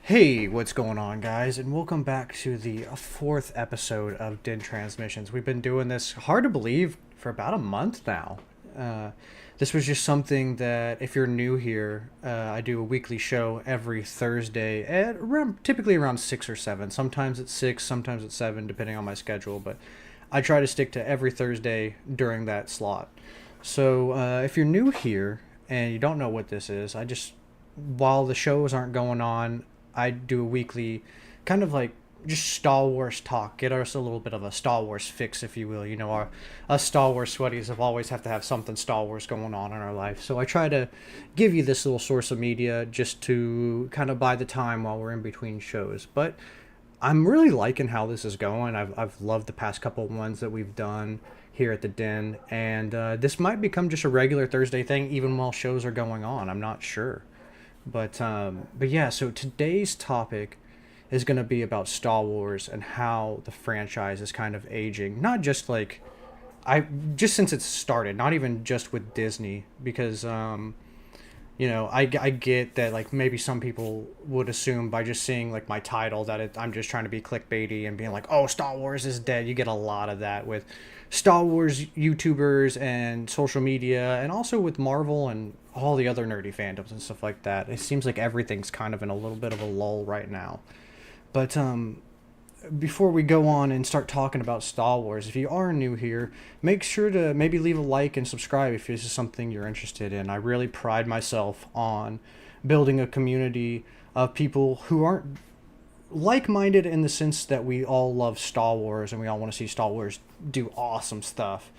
Hey, what's going on, guys, and welcome back to the fourth episode of Din Transmissions. We've been doing this, hard to believe, for about a month now. This was just something that, if you're new here, I do a weekly show every Thursday at typically around 6 or 7. Sometimes it's 6, sometimes it's 7, depending on my schedule, but I try to stick to every Thursday during that slot. So if you're new here and you don't know what this is, while the shows aren't going on, I do a weekly kind of like just Star Wars talk, get us a little bit of a Star Wars fix, if you will. You know, us Star Wars sweaties have always have to have something Star Wars going on in our life. So I try to give you this little source of media just to kind of buy the time while we're in between shows. But I'm really liking how this is going. I've loved the past couple of ones that we've done here at the Den, and this might become just a regular Thursday thing even while shows are going on. I'm not sure. But yeah, so today's topic is going to be about Star Wars and how the franchise is kind of aging. Not just like, just since it's started, not even just with Disney, because, I get that, like, maybe some people would assume by just seeing, like, my title that I'm just trying to be clickbaity and being like, oh, Star Wars is dead. You get a lot of that with Star Wars YouTubers and social media, and also with Marvel and all the other nerdy fandoms and stuff like that. It seems like everything's kind of in a little bit of a lull right now. But before we go on and start talking about Star Wars, if you are new here, make sure to maybe leave a like and subscribe if this is something you're interested in. I really pride myself on building a community of people who aren't like-minded in the sense that we all love Star Wars and we all want to see Star Wars do awesome stuff.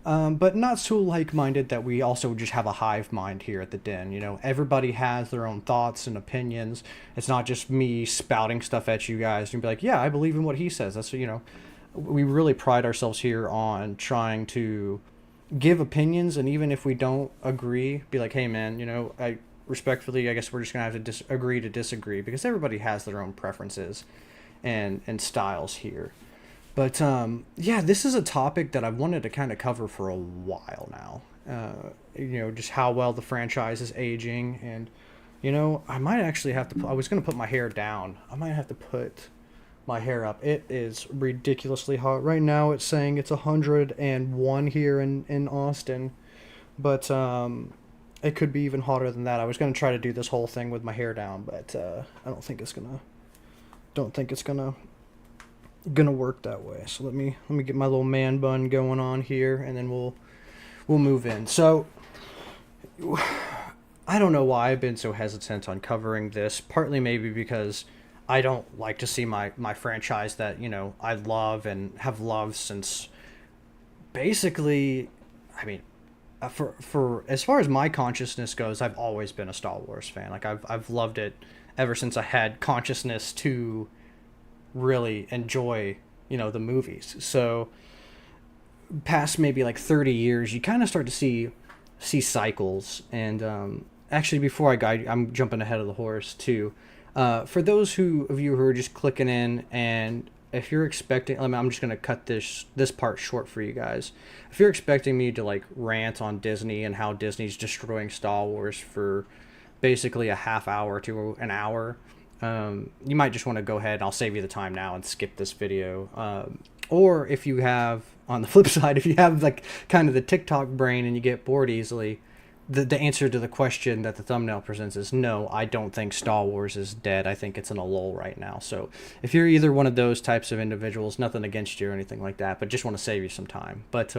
But not so like-minded that we also just have a hive mind here at the Den. You know, everybody has their own thoughts and opinions. It's not just me spouting stuff at you guys and be like, yeah, I believe in what he says. We really pride ourselves here on trying to give opinions, and even if we don't agree, be like, hey man, I respectfully, I guess we're just gonna have to agree to disagree, because everybody has their own preferences and styles here. But yeah, this is a topic that I've wanted to kind of cover for a while now. Just how well the franchise is aging, and I might actually have to. I was gonna put my hair down. I might have to put my hair up. It is ridiculously hot right now. It's saying it's 101 here in Austin, but it could be even hotter than that. I was gonna try to do this whole thing with my hair down, but I don't think it's gonna work that way. So let me get my little man bun going on here, and then we'll move in. So I don't know why I've been so hesitant on covering this. Partly maybe because I don't like to see my franchise that I love and have loved since basically, I mean, for as far as my consciousness goes, I've always been a Star Wars fan. Like I've loved it ever since I had consciousness to really enjoy the movies. So past maybe like 30 years, you kind of start to see cycles. And actually, before I guide, I'm jumping ahead of the horse too. For those of you who are just clicking in, and if you're expecting, I'm just gonna cut this part short for you guys. If you're expecting me to like rant on Disney and how Disney's destroying Star Wars for basically a half hour to an hour, you might just want to go ahead, and I'll save you the time now and skip this video. Or if you have, on the flip side, if you have like kind of the TikTok brain and you get bored easily, the answer to the question that the thumbnail presents is no, I don't think Star Wars is dead. I think it's in a lull right now. So if you're either one of those types of individuals, nothing against you or anything like that, but just want to save you some time. But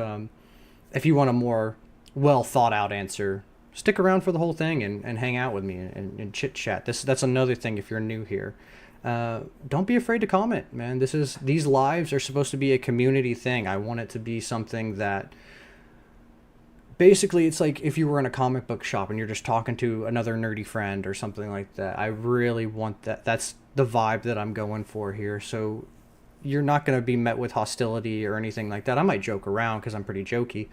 if you want a more well thought out answer, stick around for the whole thing and hang out with me and chit chat. That's another thing if you're new here. Don't be afraid to comment, man. These lives are supposed to be a community thing. I want it to be something that basically it's like if you were in a comic book shop and you're just talking to another nerdy friend or something like that. I really want that. That's the vibe that I'm going for here. So you're not going to be met with hostility or anything like that. I might joke around because I'm pretty jokey.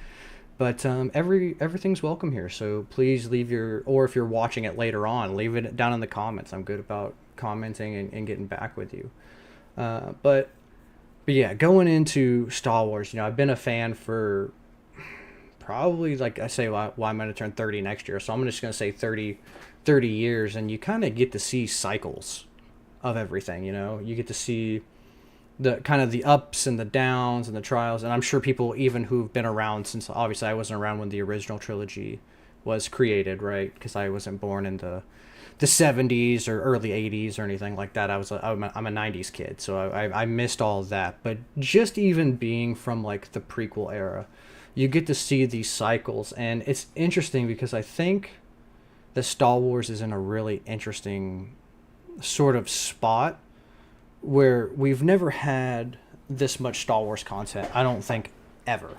But everything's welcome here, so please or if you're watching it later on, leave it down in the comments. I'm good about commenting and getting back with you. But yeah, going into Star Wars, I've been a fan for probably, like I say, why I'm going to turn 30 next year. So I'm just going to say 30 years, and you kind of get to see cycles of everything, You get to see the kind of the ups and the downs and the trials. And I'm sure people even who've been around since, obviously I wasn't around when the original trilogy was created, right? Because I wasn't born in the 70s or early 80s or anything like that. I'm a 90s kid, so I missed all of that. But just even being from like the prequel era, you get to see these cycles, and it's interesting because I think that Star Wars is in a really interesting sort of spot where we've never had this much Star Wars content, I don't think, ever.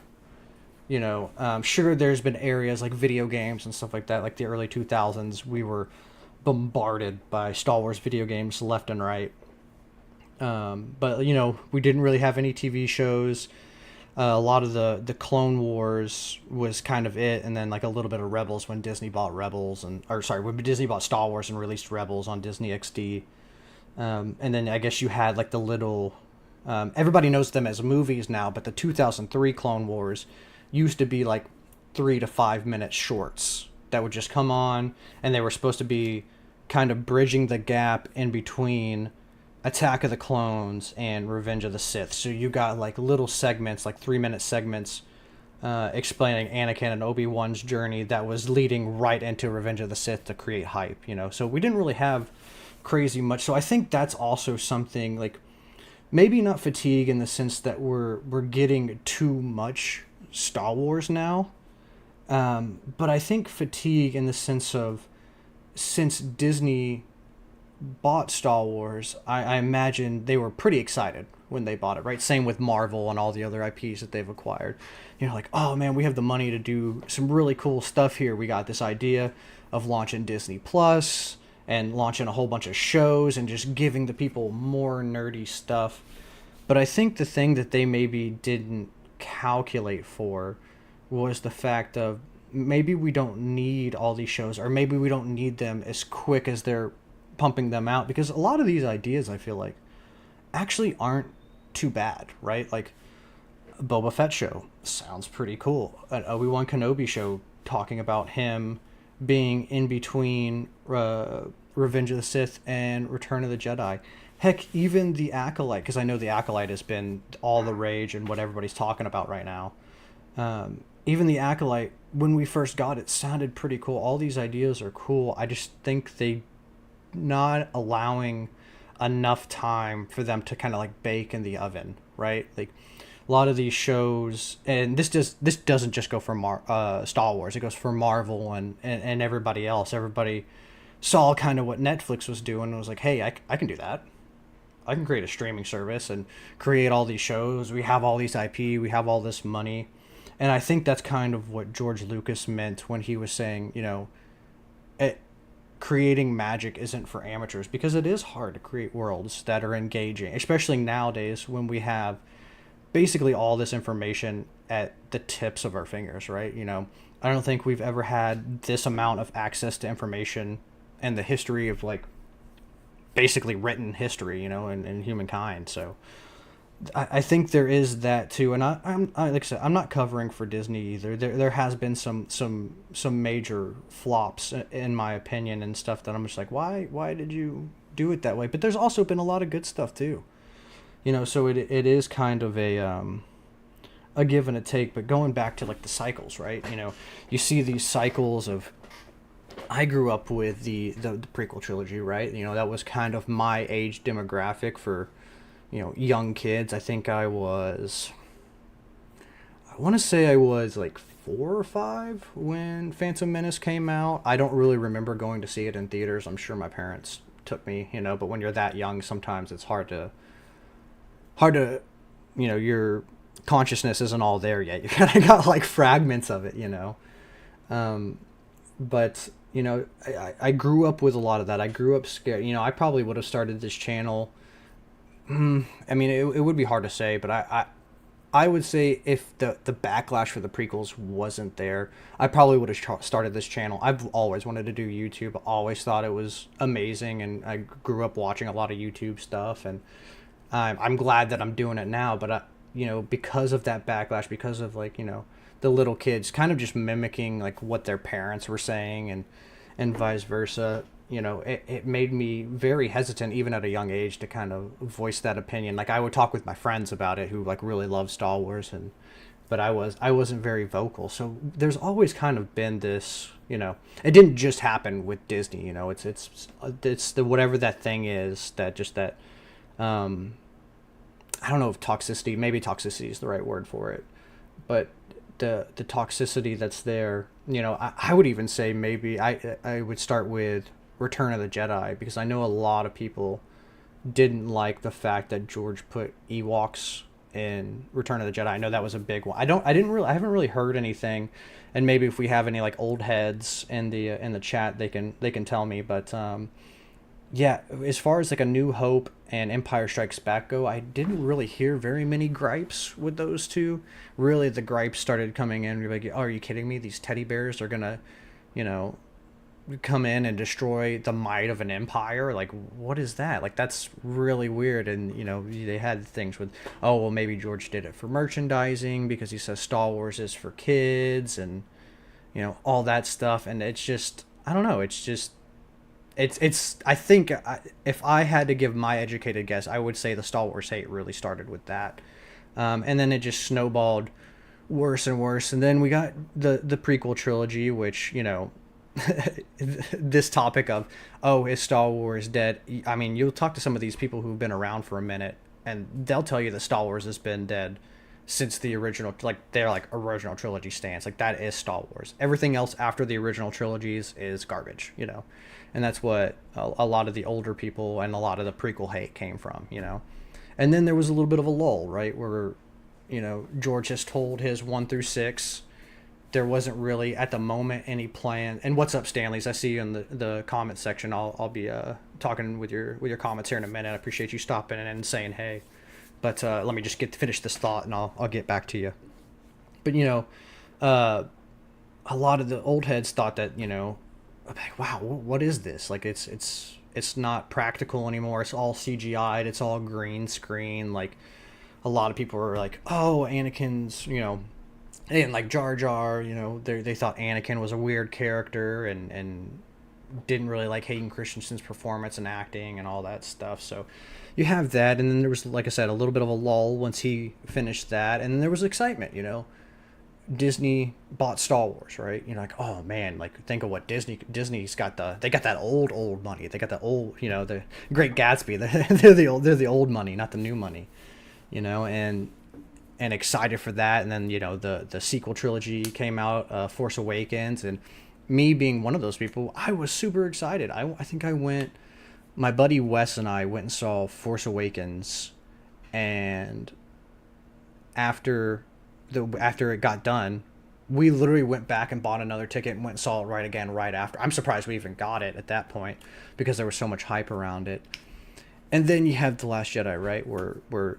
Sure, there's been areas like video games and stuff like that, like the early 2000s, we were bombarded by Star Wars video games left and right. But, we didn't really have any TV shows. A lot of the Clone Wars was kind of it, and then like a little bit of Rebels when Disney bought when Disney bought Star Wars and released Rebels on Disney XD. And then I guess you had like the little, everybody knows them as movies now, but the 2003 Clone Wars used to be like 3 to 5 minute shorts that would just come on, and they were supposed to be kind of bridging the gap in between Attack of the Clones and Revenge of the Sith. So you got like little segments, like 3-minute segments, explaining Anakin and Obi-Wan's journey that was leading right into Revenge of the Sith to create hype, So we didn't really have crazy much. So I think that's also something, like, maybe not fatigue in the sense that we're getting too much Star Wars now, but I think fatigue in the sense of, since Disney bought Star Wars, I imagine they were pretty excited when they bought it, right? Same with Marvel and all the other IPs that they've acquired. Like, oh man, we have the money to do some really cool stuff here. We got this idea of launching Disney Plus and launching a whole bunch of shows and just giving the people more nerdy stuff. But I think the thing that they maybe didn't calculate for was the fact of, maybe we don't need all these shows, or maybe we don't need them as quick as they're pumping them out, because a lot of these ideas, I feel like, actually aren't too bad, right? Like, a Boba Fett show sounds pretty cool. An Obi-Wan Kenobi show talking about him being in between Revenge of the Sith and Return of the Jedi. Heck, even The Acolyte, because I know The Acolyte has been all the rage and what everybody's talking about right now. Even The Acolyte, when we first got it, sounded pretty cool. All these ideas are cool. I just think they not allowing enough time for them to kind of like bake in the oven, right? Like, a lot of these shows, and this doesn't just go for Star Wars, it goes for Marvel and everybody else. Everybody saw kind of what Netflix was doing and was like, hey, I can do that. I can create a streaming service and create all these shows. We have all these IP, we have all this money. And I think that's kind of what George Lucas meant when he was saying, creating magic isn't for amateurs, because it is hard to create worlds that are engaging, especially nowadays when we have basically all this information at the tips of our fingers, right? I don't think we've ever had this amount of access to information in the history of, like, basically written history, in humankind. So I think there is that too, and I'm like I said, I'm not covering for Disney either. There has been some major flops in my opinion and stuff that I'm just like, why did you do it that way? But there's also been a lot of good stuff too, So it is kind of a give and a take. But going back to like the cycles, right? You see these cycles of. I grew up with the prequel trilogy, right? That was kind of my age demographic for. Young kids. I think I want to say I was like 4 or 5 when Phantom Menace came out. I don't really remember going to see it in theaters. I'm sure my parents took me, but when you're that young, sometimes it's hard to, your consciousness isn't all there yet. You kind of got like fragments of it, But, I grew up with a lot of that. I grew up scared. I probably would have started this channel. I mean, it would be hard to say, but I would say if the backlash for the prequels wasn't there, I probably would have started this channel. I've always wanted to do YouTube. Always thought it was amazing, and I grew up watching a lot of YouTube stuff, and I'm glad that I'm doing it now. But because of that backlash, because of like, the little kids kind of just mimicking like what their parents were saying, and vice versa. It made me very hesitant even at a young age to kind of voice that opinion. Like I would talk with my friends about it who like really love Star Wars, but I wasn't very vocal. So there's always kind of been this, it didn't just happen with Disney. It's the whatever that thing is, that I don't know if toxicity, maybe toxicity is the right word for it, but the toxicity that's there. I would even say maybe I would start with Return of the Jedi, because I know a lot of people didn't like the fact that George put Ewoks in Return of the Jedi. I know that was a big one. I haven't really heard anything, and maybe if we have any like old heads in the chat, they can tell me. But yeah, as far as like A New Hope and Empire Strikes Back go, I didn't really hear very many gripes with those two. Really, the gripes started coming in. You're like, oh, are you kidding me? These teddy bears are gonna, you know, come in and destroy the might of an empire. Like, what is that? Like, that's really weird. And they had things with, oh well, maybe George did it for merchandising because he says Star Wars is for kids, and all that stuff. And it's just, I don't know, it's I think if I had to give my educated guess, I would say the Star Wars hate really started with that. And then it just snowballed worse and worse, and then we got the prequel trilogy, which this topic of, oh, is Star Wars dead? I mean, you'll talk to some of these people who've been around for a minute, and they'll tell you that Star Wars has been dead since the original, like their like original trilogy stands. Like, that is Star Wars. Everything else after the original trilogies is garbage, and that's what a lot of the older people and a lot of the prequel hate came from, And then there was a little bit of a lull, right, where George has told his 1 through 6. There wasn't really at the moment any plan. And what's up, Stanley's? I see you in the comment section. I'll be talking with your comments here in a minute. I appreciate you stopping in and saying hey. But let me just finish this thought, and I'll get back to you. But a lot of the old heads thought that like, wow, what is this? Like, it's not practical anymore. It's all CGI'd. It's all green screen. Like, a lot of people were like, oh, Anakin's, they didn't like Jar Jar, they thought Anakin was a weird character, and didn't really like Hayden Christensen's performance and acting and all that stuff. So you have that, and then there was, like I said, a little bit of a lull once he finished that, and then there was excitement, Disney bought Star Wars, right? Like, oh man, like, think of what Disney's got. They got that old money. They got the old, the Great Gatsby. They're the old money, not the new money, and excited for that. And then the sequel trilogy came out, Force Awakens, and me being one of those people, I was super excited. I think my buddy Wes and I went and saw Force Awakens, and after it got done, we literally went back and bought another ticket and went and saw it right after. I'm surprised we even got it at that point, because there was so much hype around it. And then you have The Last Jedi, right, where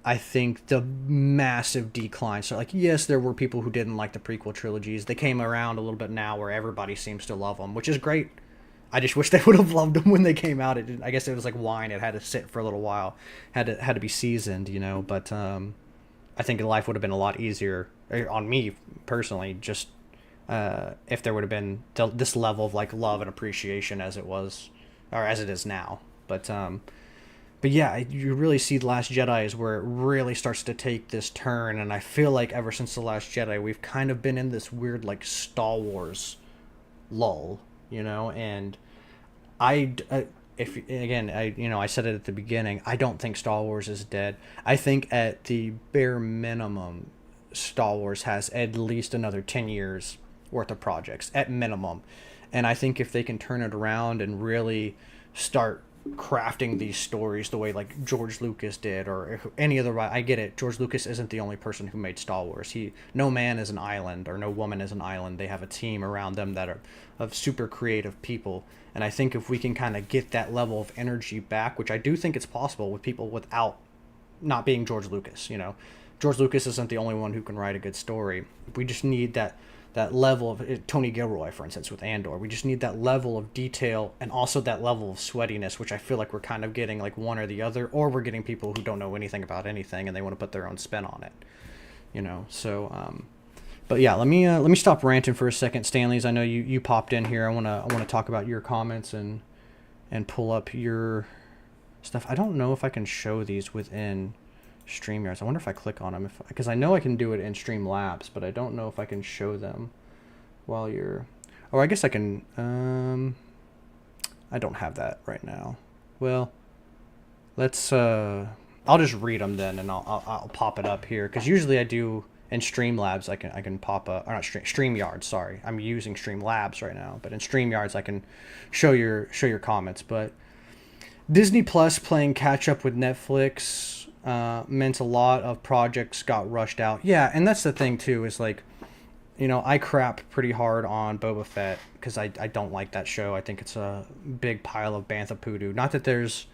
I think the massive decline. So, like, yes, there were people who didn't like the prequel trilogies. They came around a little bit now where everybody seems to love them, which is great. I just wish they would have loved them when they came out. I guess it was like wine. It had to sit for a little while. Had to be seasoned, But I think life would have been a lot easier on me personally, just if there would have been this level of like love and appreciation as it was, or as it is now. But yeah, you really see The Last Jedi is where it really starts to take this turn, and I feel like ever since The Last Jedi, we've kind of been in this weird like Star Wars lull, and I said it at the beginning, I don't think Star Wars is dead. I think at the bare minimum, Star Wars has at least another 10 years worth of projects, at minimum. And I think if they can turn it around and really start crafting these stories the way like George Lucas did, or any other, I get it, George Lucas isn't the only person who made Star Wars. No man is an island, or no woman is an island. They have a team around them that are of super creative people. And I think if we can kind of get that level of energy back, which I do think it's possible with people without not being George Lucas, George Lucas isn't the only one who can write a good story. We just need that level of Tony Gilroy, for instance, with Andor. We just need that level of detail and also that level of sweatiness, which I feel like we're kind of getting like one or the other, or we're getting people who don't know anything about anything and they want to put their own spin on it, you know. So, but yeah, let me stop ranting for a second, Stanley's. I know you popped in here. I wanna talk about your comments and pull up your stuff. I don't know if I can show these within StreamYards. I wonder if I click on them, because I know I can do it in Streamlabs, but I don't know if I can show them while you're. Oh, I guess I can. I don't have that right now. Well, let's. I'll just read them then, and I'll pop it up here, because usually I do in Streamlabs. I can pop up, or not StreamYards. Sorry, I'm using Streamlabs right now, but in StreamYards I can show your comments. But Disney Plus playing catch up with Netflix meant a lot of projects got rushed out. Yeah, and that's the thing too, is like, you know, I crap pretty hard on Boba Fett because I don't like that show. I think it's a big pile of bantha poodoo. Not that there's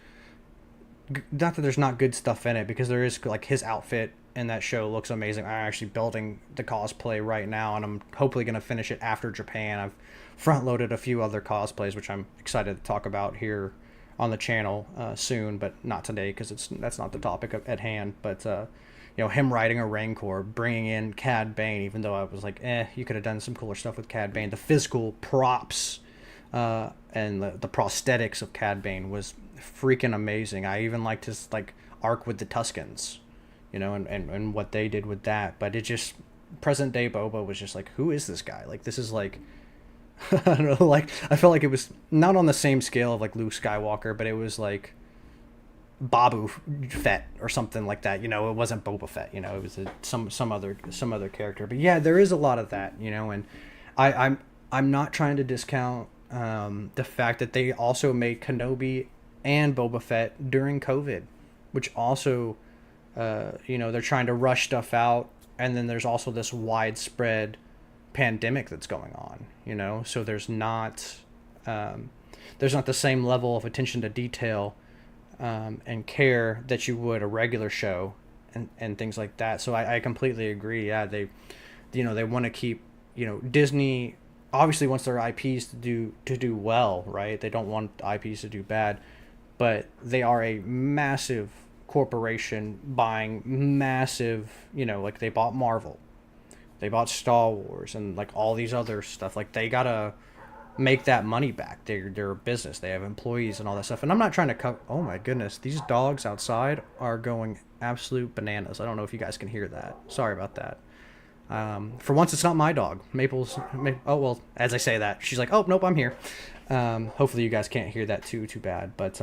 not good stuff in it, because there is, like, his outfit in that show looks amazing. I'm actually building the cosplay right now, and I'm hopefully going to finish it after Japan. I've front loaded a few other cosplays, which I'm excited to talk about here on the channel soon, but not today, because that's not the topic at hand. But you know, him riding a Rancor, bringing in Cad Bane, even though I was like, you could have done some cooler stuff with Cad Bane. The physical props and the prosthetics of Cad Bane was freaking amazing. I even liked his like arc with the Tuscans, you know, and what they did with that. But it just, present day Boba was just like, who is this guy? Like, this is like, I don't know, like, I felt like it was not on the same scale of like Luke Skywalker, but it was like Babu Fett or something like that. You know, it wasn't Boba Fett. You know, it was some other character. But yeah, there is a lot of that. You know, and I'm not trying to discount the fact that they also made Kenobi and Boba Fett during COVID, which also, you know, they're trying to rush stuff out, and then there's also this widespread pandemic that's going on, you know, so there's not the same level of attention to detail and care that you would a regular show and things like that. So I completely agree. Yeah, they want to keep, you know, Disney obviously wants their IPs to do well, right? They don't want IPs to do bad, but they are a massive corporation buying massive, you know, like they bought Marvel, they bought Star Wars, and like all these other stuff. Like, they gotta make that money back. They're a business. They have employees and all that stuff. And I'm not trying to cut. Oh my goodness, these dogs outside are going absolute bananas. I don't know if you guys can hear that. Sorry about that. For once, it's not my dog. Oh well, as I say that, she's like, oh nope, I'm here. Hopefully you guys can't hear that too bad. But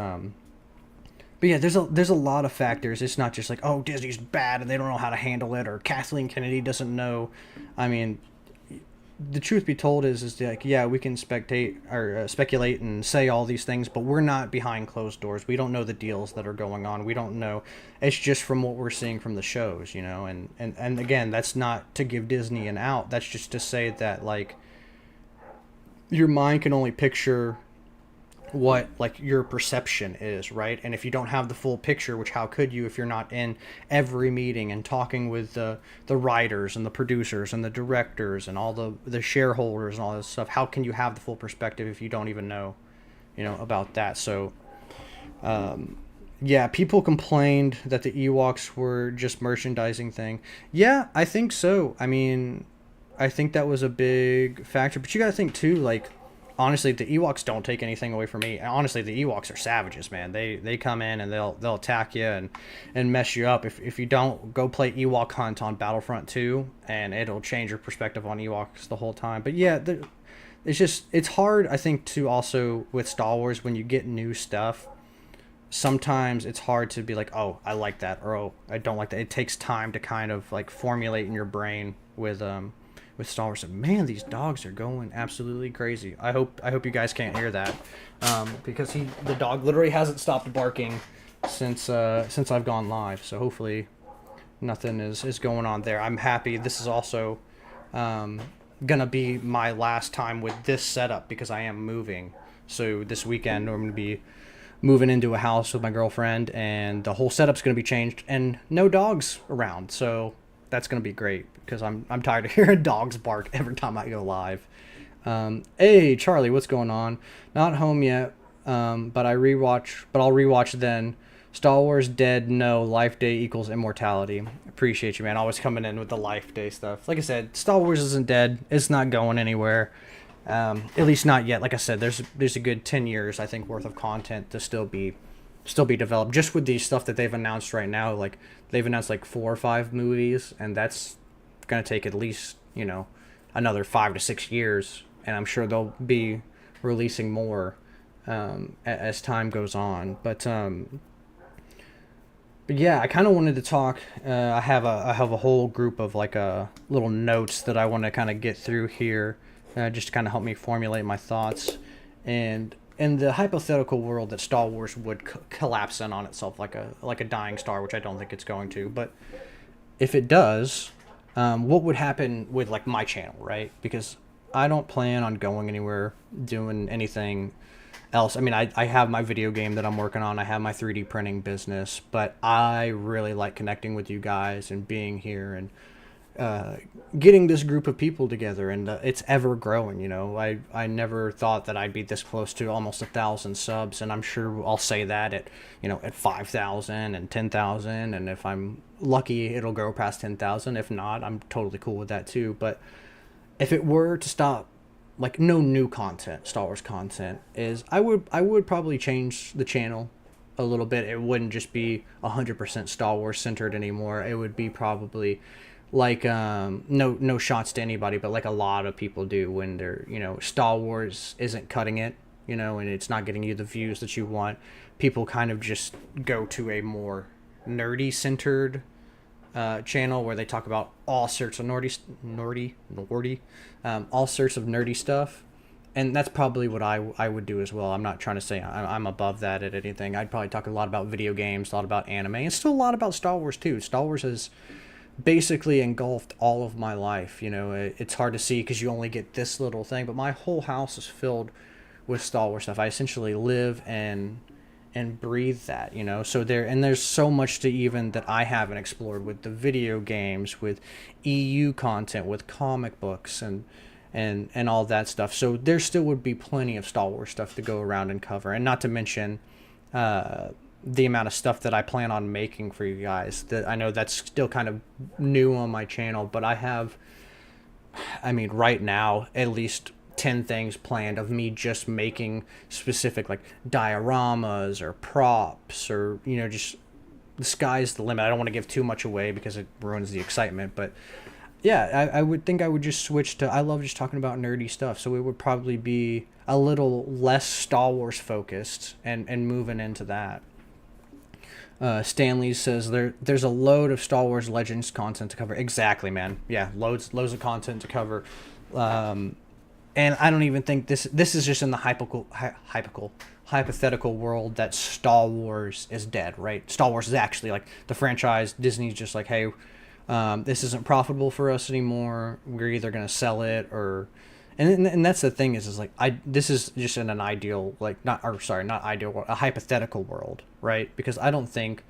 yeah, there's a lot of factors. It's not just like, oh, Disney's bad and they don't know how to handle it, or Kathleen Kennedy doesn't know. I mean, the truth be told is like, yeah, we can speculate and say all these things, but we're not behind closed doors. We don't know the deals that are going on. We don't know. It's just from what we're seeing from the shows, you know. And again, that's not to give Disney an out. That's just to say that, like, your mind can only picture what like your perception is, right? And if you don't have the full picture, which how could you if you're not in every meeting and talking with the writers and the producers and the directors and all the shareholders and all this stuff, how can you have the full perspective if you don't even know, you know, about that? So yeah, people complained that the Ewoks were just merchandising thing. Yeah, I think so. I mean, I think that was a big factor, but you got to think too, like, honestly, the Ewoks don't take anything away from me. And honestly, the Ewoks are savages, man. They come in and they'll attack you and mess you up. If you don't, go play Ewok Hunt on Battlefront 2, and it'll change your perspective on Ewoks the whole time. But yeah, it's hard, I think, to also, with Star Wars, when you get new stuff, sometimes it's hard to be like, oh, I like that, or oh, I don't like that. It takes time to kind of like formulate in your brain with Star Wars. And man, these dogs are going absolutely crazy. I hope you guys can't hear that, because the dog literally hasn't stopped barking since I've gone live. So hopefully nothing is going on there. I'm happy. This is also gonna be my last time with this setup, because I am moving. So this weekend I'm gonna be moving into a house with my girlfriend, and the whole setup's gonna be changed, and no dogs around. So that's gonna be great because I'm tired of hearing dogs bark every time I go live. Hey Charlie, what's going on? Not home yet, but I'll rewatch then. Star Wars dead, no. Life Day equals immortality. Appreciate you, man. Always coming in with the Life Day stuff. Like I said, Star Wars isn't dead. It's not going anywhere. At least not yet. Like I said, there's a good 10 years, I think, worth of content to still be developed. Just with the stuff that they've announced right now, like they've announced like 4 or 5 movies, and that's gonna take at least, another 5 to 6 years, and I'm sure they'll be releasing more as time goes on. But yeah, I kind of wanted to talk. I have a whole group of like little notes that I want to kind of get through here, just to kind of help me formulate my thoughts. And in the hypothetical world that Star Wars would collapse in on itself like a dying star, which I don't think it's going to, but if it does, what would happen with like my channel, right? Because I don't plan on going anywhere, doing anything else. I mean, I have my video game that I'm working on. I have my 3D printing business, but I really like connecting with you guys and being here and getting this group of people together, and it's ever growing. I never thought that I'd be this close to almost 1,000 subs, and I'm sure I'll say that at 5,000 and 10,000, and if I'm lucky, it'll go past 10,000. If not, I'm totally cool with that too. But if it were to stop, like no new content, Star Wars content, I would probably change the channel a little bit. It wouldn't just be 100% Star Wars centered anymore. It would be probably like no shots to anybody, but like a lot of people do when they're Star Wars isn't cutting it, and it's not getting you the views that you want. People kind of just go to a more nerdy centered channel where they talk about all sorts of all sorts of nerdy stuff, and that's probably what I would do as well. I'm not trying to say I'm above that at anything. I'd probably talk a lot about video games, a lot about anime, and still a lot about Star Wars too. Star Wars has basically engulfed all of my life. It's hard to see because you only get this little thing, but my whole house is filled with Star Wars stuff. I essentially live and breathe that, so there's so much to even that I haven't explored with the video games, with EU content, with comic books and all that stuff. So there still would be plenty of Star Wars stuff to go around and cover, and not to mention the amount of stuff that I plan on making for you guys. That I know that's still kind of new on my channel, but right now at least 10 things planned of me just making specific like dioramas or props, or just the sky's the limit. I don't want to give too much away because it ruins the excitement, but yeah, I would think I would just switch to, I love just talking about nerdy stuff, so it would probably be a little less Star Wars focused and moving into that. Stanley says there's a load of Star Wars Legends content to cover. Exactly, man. Yeah, loads of content to cover. And I don't even think this is just in the hypothetical world that Star Wars is dead, right? Star Wars is actually like the franchise. Disney's just like, hey, this isn't profitable for us anymore. We're either gonna sell it or, and that's the thing is like this is just in an ideal, like not ideal, a hypothetical world, right? Because I don't think,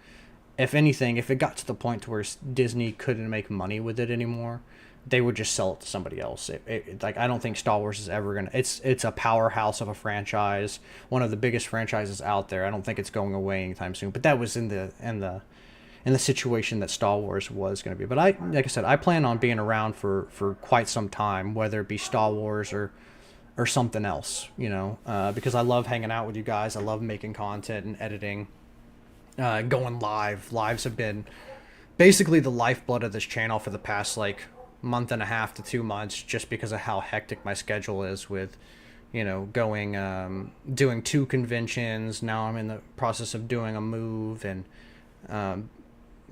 if anything, if it got to the point to where Disney couldn't make money with it anymore, they would just sell it to somebody else. Like I don't think Star Wars is ever gonna. It's a powerhouse of a franchise, one of the biggest franchises out there. I don't think it's going away anytime soon. But that was in the situation that Star Wars was going to be. But like I said, I plan on being around for quite some time, whether it be Star Wars or something else. Because I love hanging out with you guys. I love making content and editing, going live. Lives have been basically the lifeblood of this channel for the past like month and a half to 2 months, just because of how hectic my schedule is with going doing 2 conventions. Now I'm in the process of doing a move and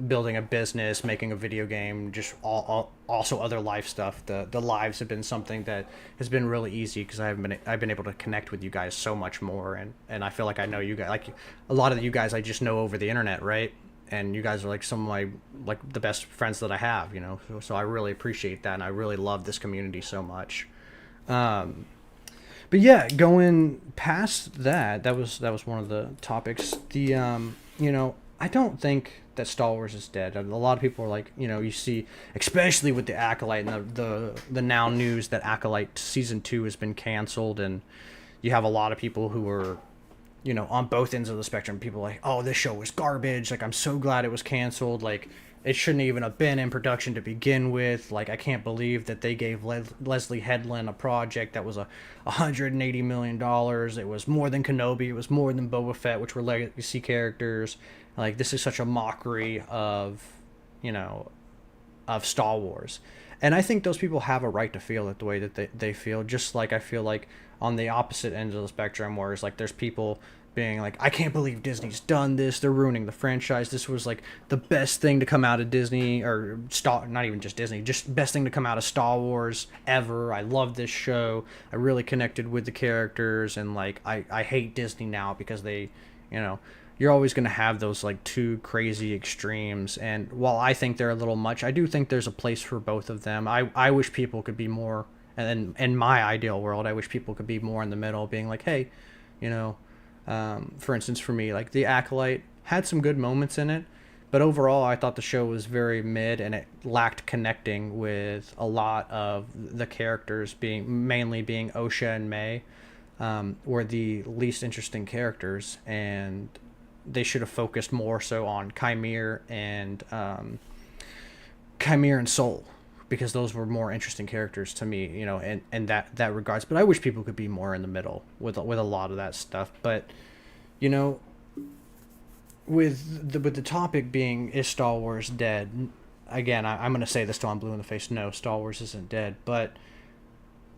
building a business, making a video game, just also other life stuff. The lives have been something that has been really easy because I've been able to connect with you guys so much more, and I feel like I know you guys, like a lot of you guys I just know over the internet, right? And you guys are like some of my, like the best friends that I have, so I really appreciate that, and I really love this community so much. But yeah, going past that was one of the topics. I don't think that Star Wars is dead. And a lot of people are like, you see, especially with the Acolyte and the now news that Acolyte season 2 has been canceled, and you have a lot of people who are, on both ends of the spectrum. People like, oh, this show was garbage. Like, I'm so glad it was canceled. Like, it shouldn't even have been in production to begin with. Like, I can't believe that they gave Leslie Headland a project that was $180 million. It was more than Kenobi. It was more than Boba Fett, which were legacy characters. Like, this is such a mockery of Star Wars. And I think those people have a right to feel it the way that they feel. Just like I feel like on the opposite ends of the spectrum, where it's like there's people being like, I can't believe Disney's done this. They're ruining the franchise. This was like the best thing to come out of Disney, or not even just Disney, just best thing to come out of Star Wars ever. I love this show. I really connected with the characters, and like I hate Disney now because they, you're always going to have those like two crazy extremes. And while I think they're a little much, I do think there's a place for both of them. I wish people could be more, and in my ideal world, I wish people could be more in the middle, being like, hey, for instance, for me, like the Acolyte had some good moments in it, but overall I thought the show was very mid, and it lacked connecting with a lot of the characters, mainly being Osha and May, were the least interesting characters, and they should have focused more so on Chimere and Soul, because those were more interesting characters to me, in that regards. But I wish people could be more in the middle with a lot of that stuff. But, with the topic being, is Star Wars dead? Again, I'm going to say this till I'm blue in the face. No, Star Wars isn't dead. But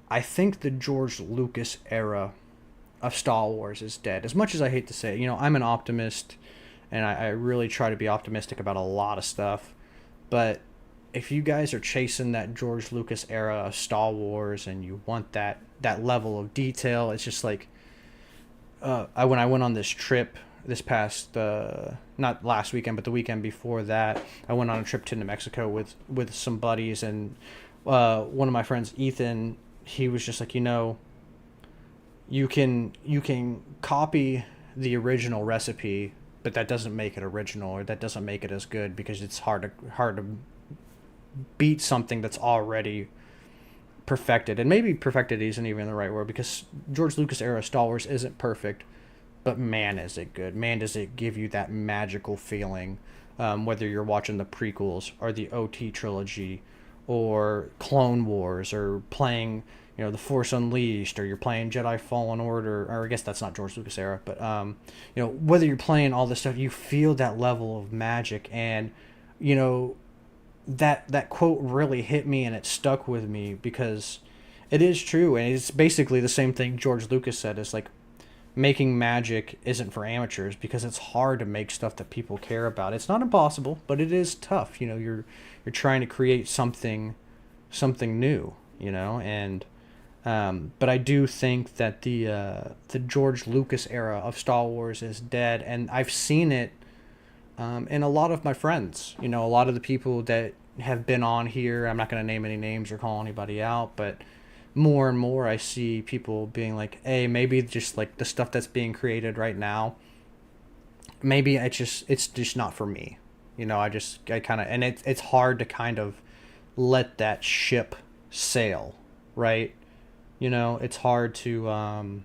I think the George Lucas era of Star Wars is dead. As much as I hate to say it, I'm an optimist, and I really try to be optimistic about a lot of stuff. But if you guys are chasing that George Lucas era of Star Wars and you want that level of detail, it's just like, when I went on this trip this past, not last weekend, but the weekend before that, I went on a trip to New Mexico with some buddies, and one of my friends, Ethan, he was just like, you can copy the original recipe, but that doesn't make it original, or that doesn't make it as good, because it's hard to beat something that's already perfected. And maybe perfected isn't even the right word, because George Lucas era Star Wars isn't perfect, but man, is it good. Man, does it give you that magical feeling, whether you're watching the prequels or the OT trilogy or Clone Wars, or playing The Force Unleashed, or you're playing Jedi Fallen Order, or I guess that's not George Lucas era, but whether you're playing all this stuff, you feel that level of magic. And that quote really hit me, and it stuck with me, because it is true. And it's basically the same thing George Lucas said. It's like, making magic isn't for amateurs, because it's hard to make stuff that people care about. It's not impossible, but it is tough. You're trying to create something new, and but I do think that the George Lucas era of Star Wars is dead, and I've seen it in a lot of my friends. A lot of the people that have been on here, I'm not going to name any names or call anybody out, but more and more I see people being like, hey, maybe just like the stuff that's being created right now, maybe it's just not for me. I kind of, and it's hard to kind of let that ship sail, right? It's hard to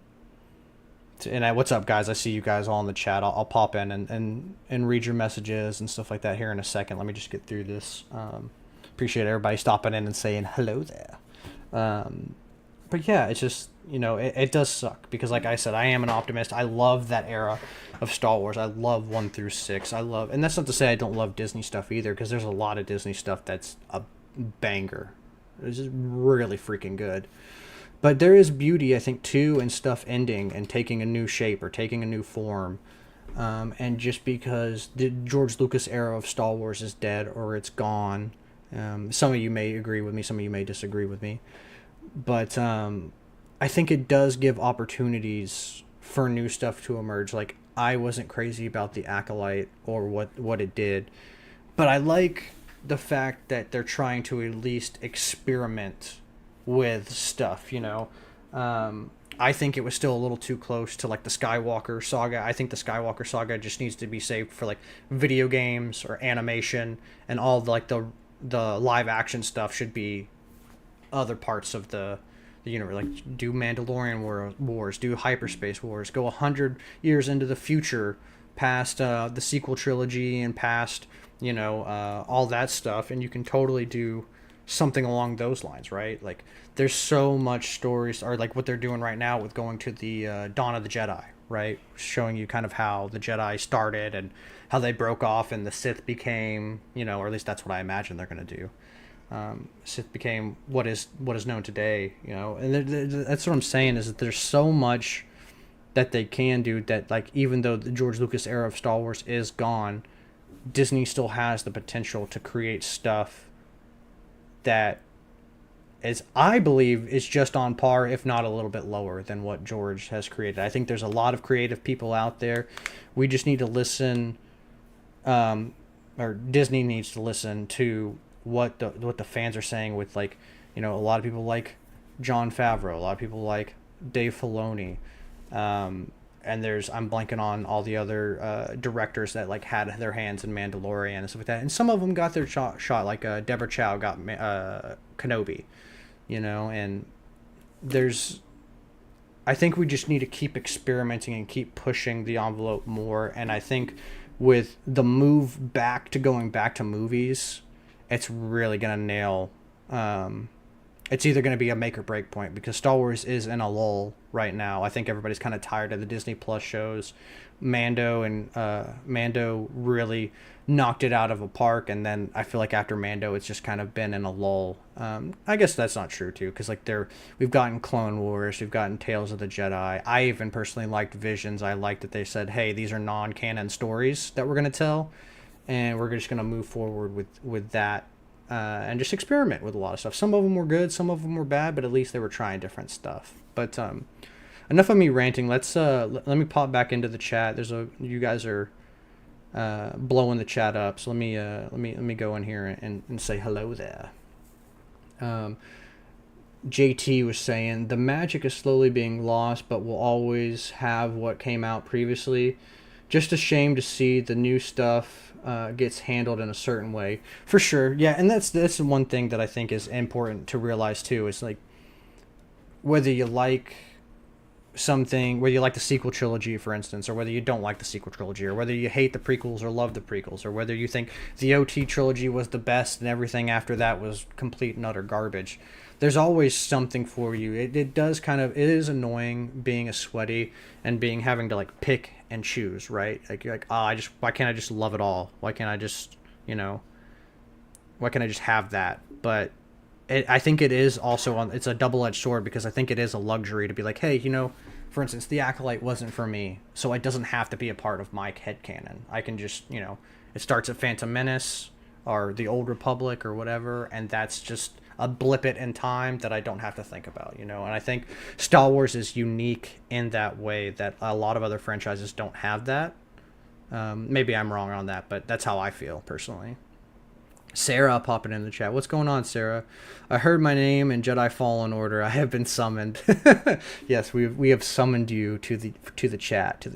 what's up, guys? I see you guys all in the chat. I'll pop in and read your messages and stuff like that here in a second. Let me just get through this. Appreciate everybody stopping in and saying hello there. But yeah, it's just, it does suck, because like I said, I am an optimist. I love that era of Star Wars. I love 1 through 6. And that's not to say I don't love Disney stuff either, because there's a lot of Disney stuff that's a banger. It's just really freaking good. But there is beauty, I think, too, in stuff ending and taking a new shape or taking a new form. And just because the George Lucas era of Star Wars is dead or it's gone, some of you may agree with me, some of you may disagree with me. But I think it does give opportunities for new stuff to emerge. Like, I wasn't crazy about the Acolyte or what it did, but I like the fact that they're trying to at least experiment with stuff, I think it was still a little too close to like the Skywalker saga. I think the Skywalker saga just needs to be saved for like video games or animation, and all the live action stuff should be other parts of the universe. Like do Mandalorian wars, do hyperspace wars, go 100 years into the future, past the sequel trilogy and past all that stuff, and you can totally do something along those lines, right? Like there's so much stories, or like what they're doing right now with going to the Dawn of the Jedi, right? Showing you kind of how the Jedi started and how they broke off and the Sith became, or at least that's what I imagine they're going to do. Sith became what is known today, and that's what I'm saying, is that there's so much that they can do, that like even though the George Lucas era of Star Wars is gone, Disney still has the potential to create stuff that is, I believe, is just on par, if not a little bit lower than what George has created. I think there's a lot of creative people out there. We just need to listen, or Disney needs to listen to what the fans are saying, with like, a lot of people like Jon Favreau, a lot of people like Dave Filoni, and I'm blanking on all the other directors that like had their hands in Mandalorian and stuff like that, and some of them got their shot like Deborah Chow got Kenobi, and I think we just need to keep experimenting and keep pushing the envelope more. And I think with the move back to going back to movies, it's really gonna nail. It's either going to be a make or break point, because Star Wars is in a lull right now. I think everybody's kind of tired of the Disney Plus shows. Mando really knocked it out of a park, and then I feel like after Mando, it's just kind of been in a lull. I guess that's not true too, because like we've gotten Clone Wars, we've gotten Tales of the Jedi. I even personally liked Visions. I liked that they said, hey, these are non-canon stories that we're going to tell, and we're just going to move forward with that. And just experiment with a lot of stuff. Some of them were good, some of them were bad, but at least they were trying different stuff. But enough of me ranting. Let's let me pop back into the chat. You guys are blowing the chat up, so let me go in here and say hello there. JT was saying the magic is slowly being lost, but will always have what came out previously. Just a shame to see the new stuff gets handled in a certain way. For sure, yeah, and that's one thing that I think is important to realize too, is like whether you like whether you like the sequel trilogy, for instance, or whether you don't like the sequel trilogy, or whether you hate the prequels or love the prequels, or whether you think the OT trilogy was the best and everything after that was complete and utter garbage. There's always something for you. It is annoying being a sweaty and having to like pick and choose, right? Like you're like, why can't I just love it all? Why can't I just have that? But I think it is also it's a double-edged sword, because I think it is a luxury to be like, hey, for instance, The Acolyte wasn't for me, so it doesn't have to be a part of my headcanon. I can just, it starts at Phantom Menace or the Old Republic or whatever, and that's just a blip it in time that I don't have to think about, And I think Star Wars is unique in that way, that a lot of other franchises don't have that. Maybe I'm wrong on that, but that's how I feel personally. Sarah popping in the chat. What's going on, Sarah? I heard my name in Jedi Fallen Order. I have been summoned. Yes, we have summoned you to the chat.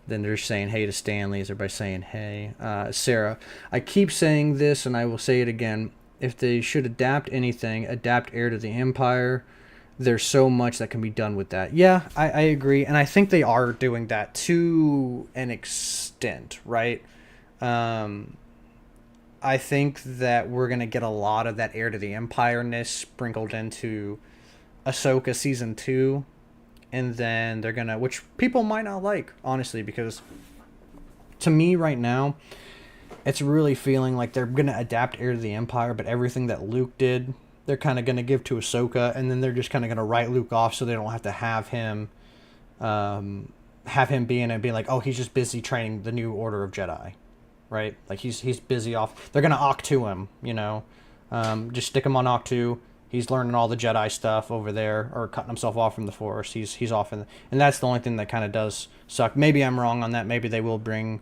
Then they're saying hey to Stanley. Is everybody saying hey? Sarah, I keep saying this and I will say it again. If they should adapt anything, adapt Heir to the Empire. There's so much that can be done with that. Yeah, I agree. And I think they are doing that to an extent, right? I think that we're going to get a lot of that Heir to the Empire-ness sprinkled into Ahsoka Season 2. And then they're going to... Which people might not like, honestly, because to me right now, it's really feeling like they're going to adapt Heir to the Empire, but everything that Luke did, they're kind of going to give to Ahsoka, and then they're just kind of going to write Luke off so they don't have to have him be in it and be like, oh, he's just busy training the new Order of Jedi. Right, like he's busy off. They're gonna Octu him, just stick him on Octu. He's learning all the Jedi stuff over there, or cutting himself off from the Force. He's off and that's the only thing that kind of does suck. Maybe I'm wrong on that. Maybe they will bring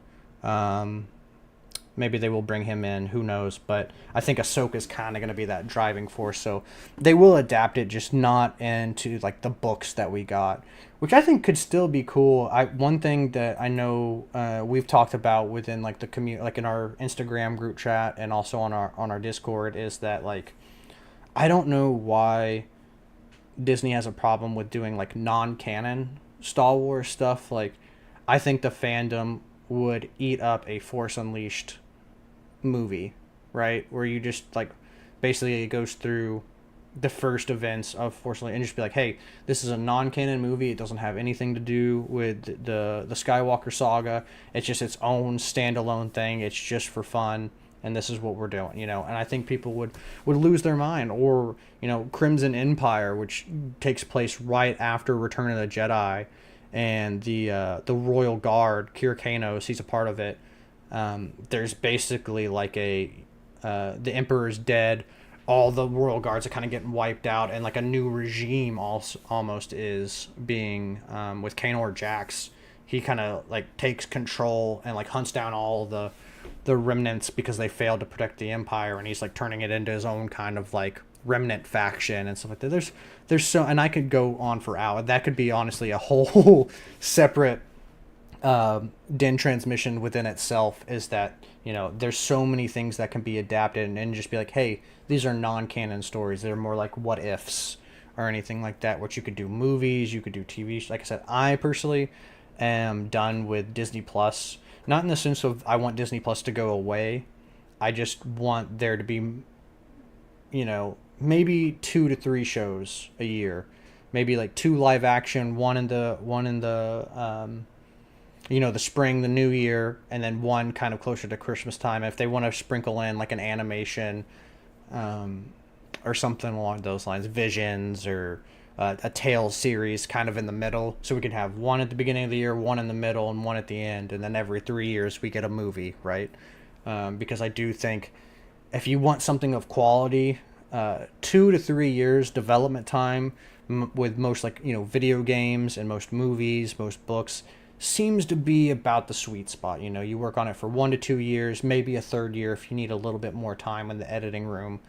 Maybe they will bring him in. Who knows? But I think Ahsoka's kind of going to be that driving force. So they will adapt it, just not into like the books that we got, which I think could still be cool. One thing that I know we've talked about within like the community, like in our Instagram group chat and also on our Discord, is that like I don't know why Disney has a problem with doing like non-canon Star Wars stuff. Like I think the fandom would eat up a Force Unleashed movie, right? Where you just like basically it goes through the first events of Force Unleashed and just be like, hey, this is a non-canon movie. It doesn't have anything to do with the Skywalker saga. It's just its own standalone thing. It's just for fun, and this is what we're doing, you know. And I think people would lose their mind. Or, you know, Crimson Empire, which takes place right after Return of the Jedi, and the Royal Guard, Kir Kanos, he's a part of it. There's basically like the Emperor's dead, all the Royal Guards are kind of getting wiped out, and like a new regime also almost is being with Kanor Jax. He kind of like takes control and like hunts down all the remnants because they failed to protect the Empire, and he's like turning it into his own kind of like remnant faction and stuff like that. There's so, and I could go on for hours. That could be honestly a whole separate Din transmission within itself, is that, you know, there's so many things that can be adapted and just be like, hey, these are non-canon stories. They're more like what ifs or anything like that, which you could do movies, you could do TV. Like I said, I personally am done with Disney Plus. Not in the sense of I want Disney Plus to go away. I just want there to be, you know, maybe 2 to 3 shows a year. Maybe like 2 live action, one in the you know, the spring, the new year, and then one kind of closer to Christmas time. If they want to sprinkle in like an animation or something along those lines, Visions or a Tales series kind of in the middle. So we can have one at the beginning of the year, one in the middle, and one at the end. And then every 3 years we get a movie, right? Because I do think if you want something of quality, 2 to 3 years development time with most, like, you know, video games and most movies, most books, seems to be about the sweet spot. You know, you work on it for 1 to 2 years, maybe a third year if you need a little bit more time in the editing room.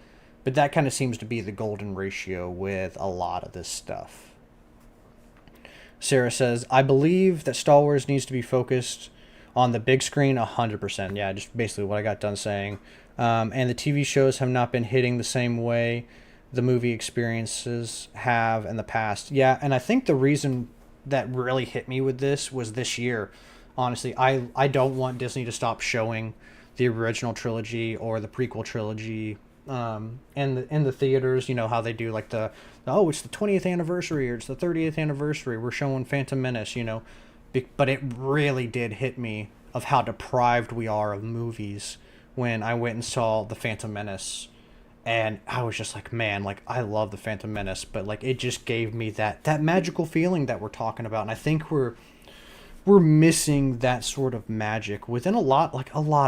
But that kind of seems to be the golden ratio with a lot of this stuff. Sarah says, I believe that Star Wars needs to be focused on the big screen 100%. Yeah, just basically what I got done saying. And the TV shows have not been hitting the same way the movie experiences have in the past. Yeah, and I think the reason that really hit me with this was this year. Honestly, I don't want Disney to stop showing the original trilogy or the prequel trilogy in the theaters. You know how they do like it's the 20th anniversary or it's the 30th anniversary, we're showing Phantom Menace, you know. But it really did hit me of how deprived we are of movies when I went and saw the Phantom Menace. And I was just like, man, like, I love the Phantom Menace, but like it just gave me that magical feeling that we're talking about. And I think we're missing that sort of magic within a lot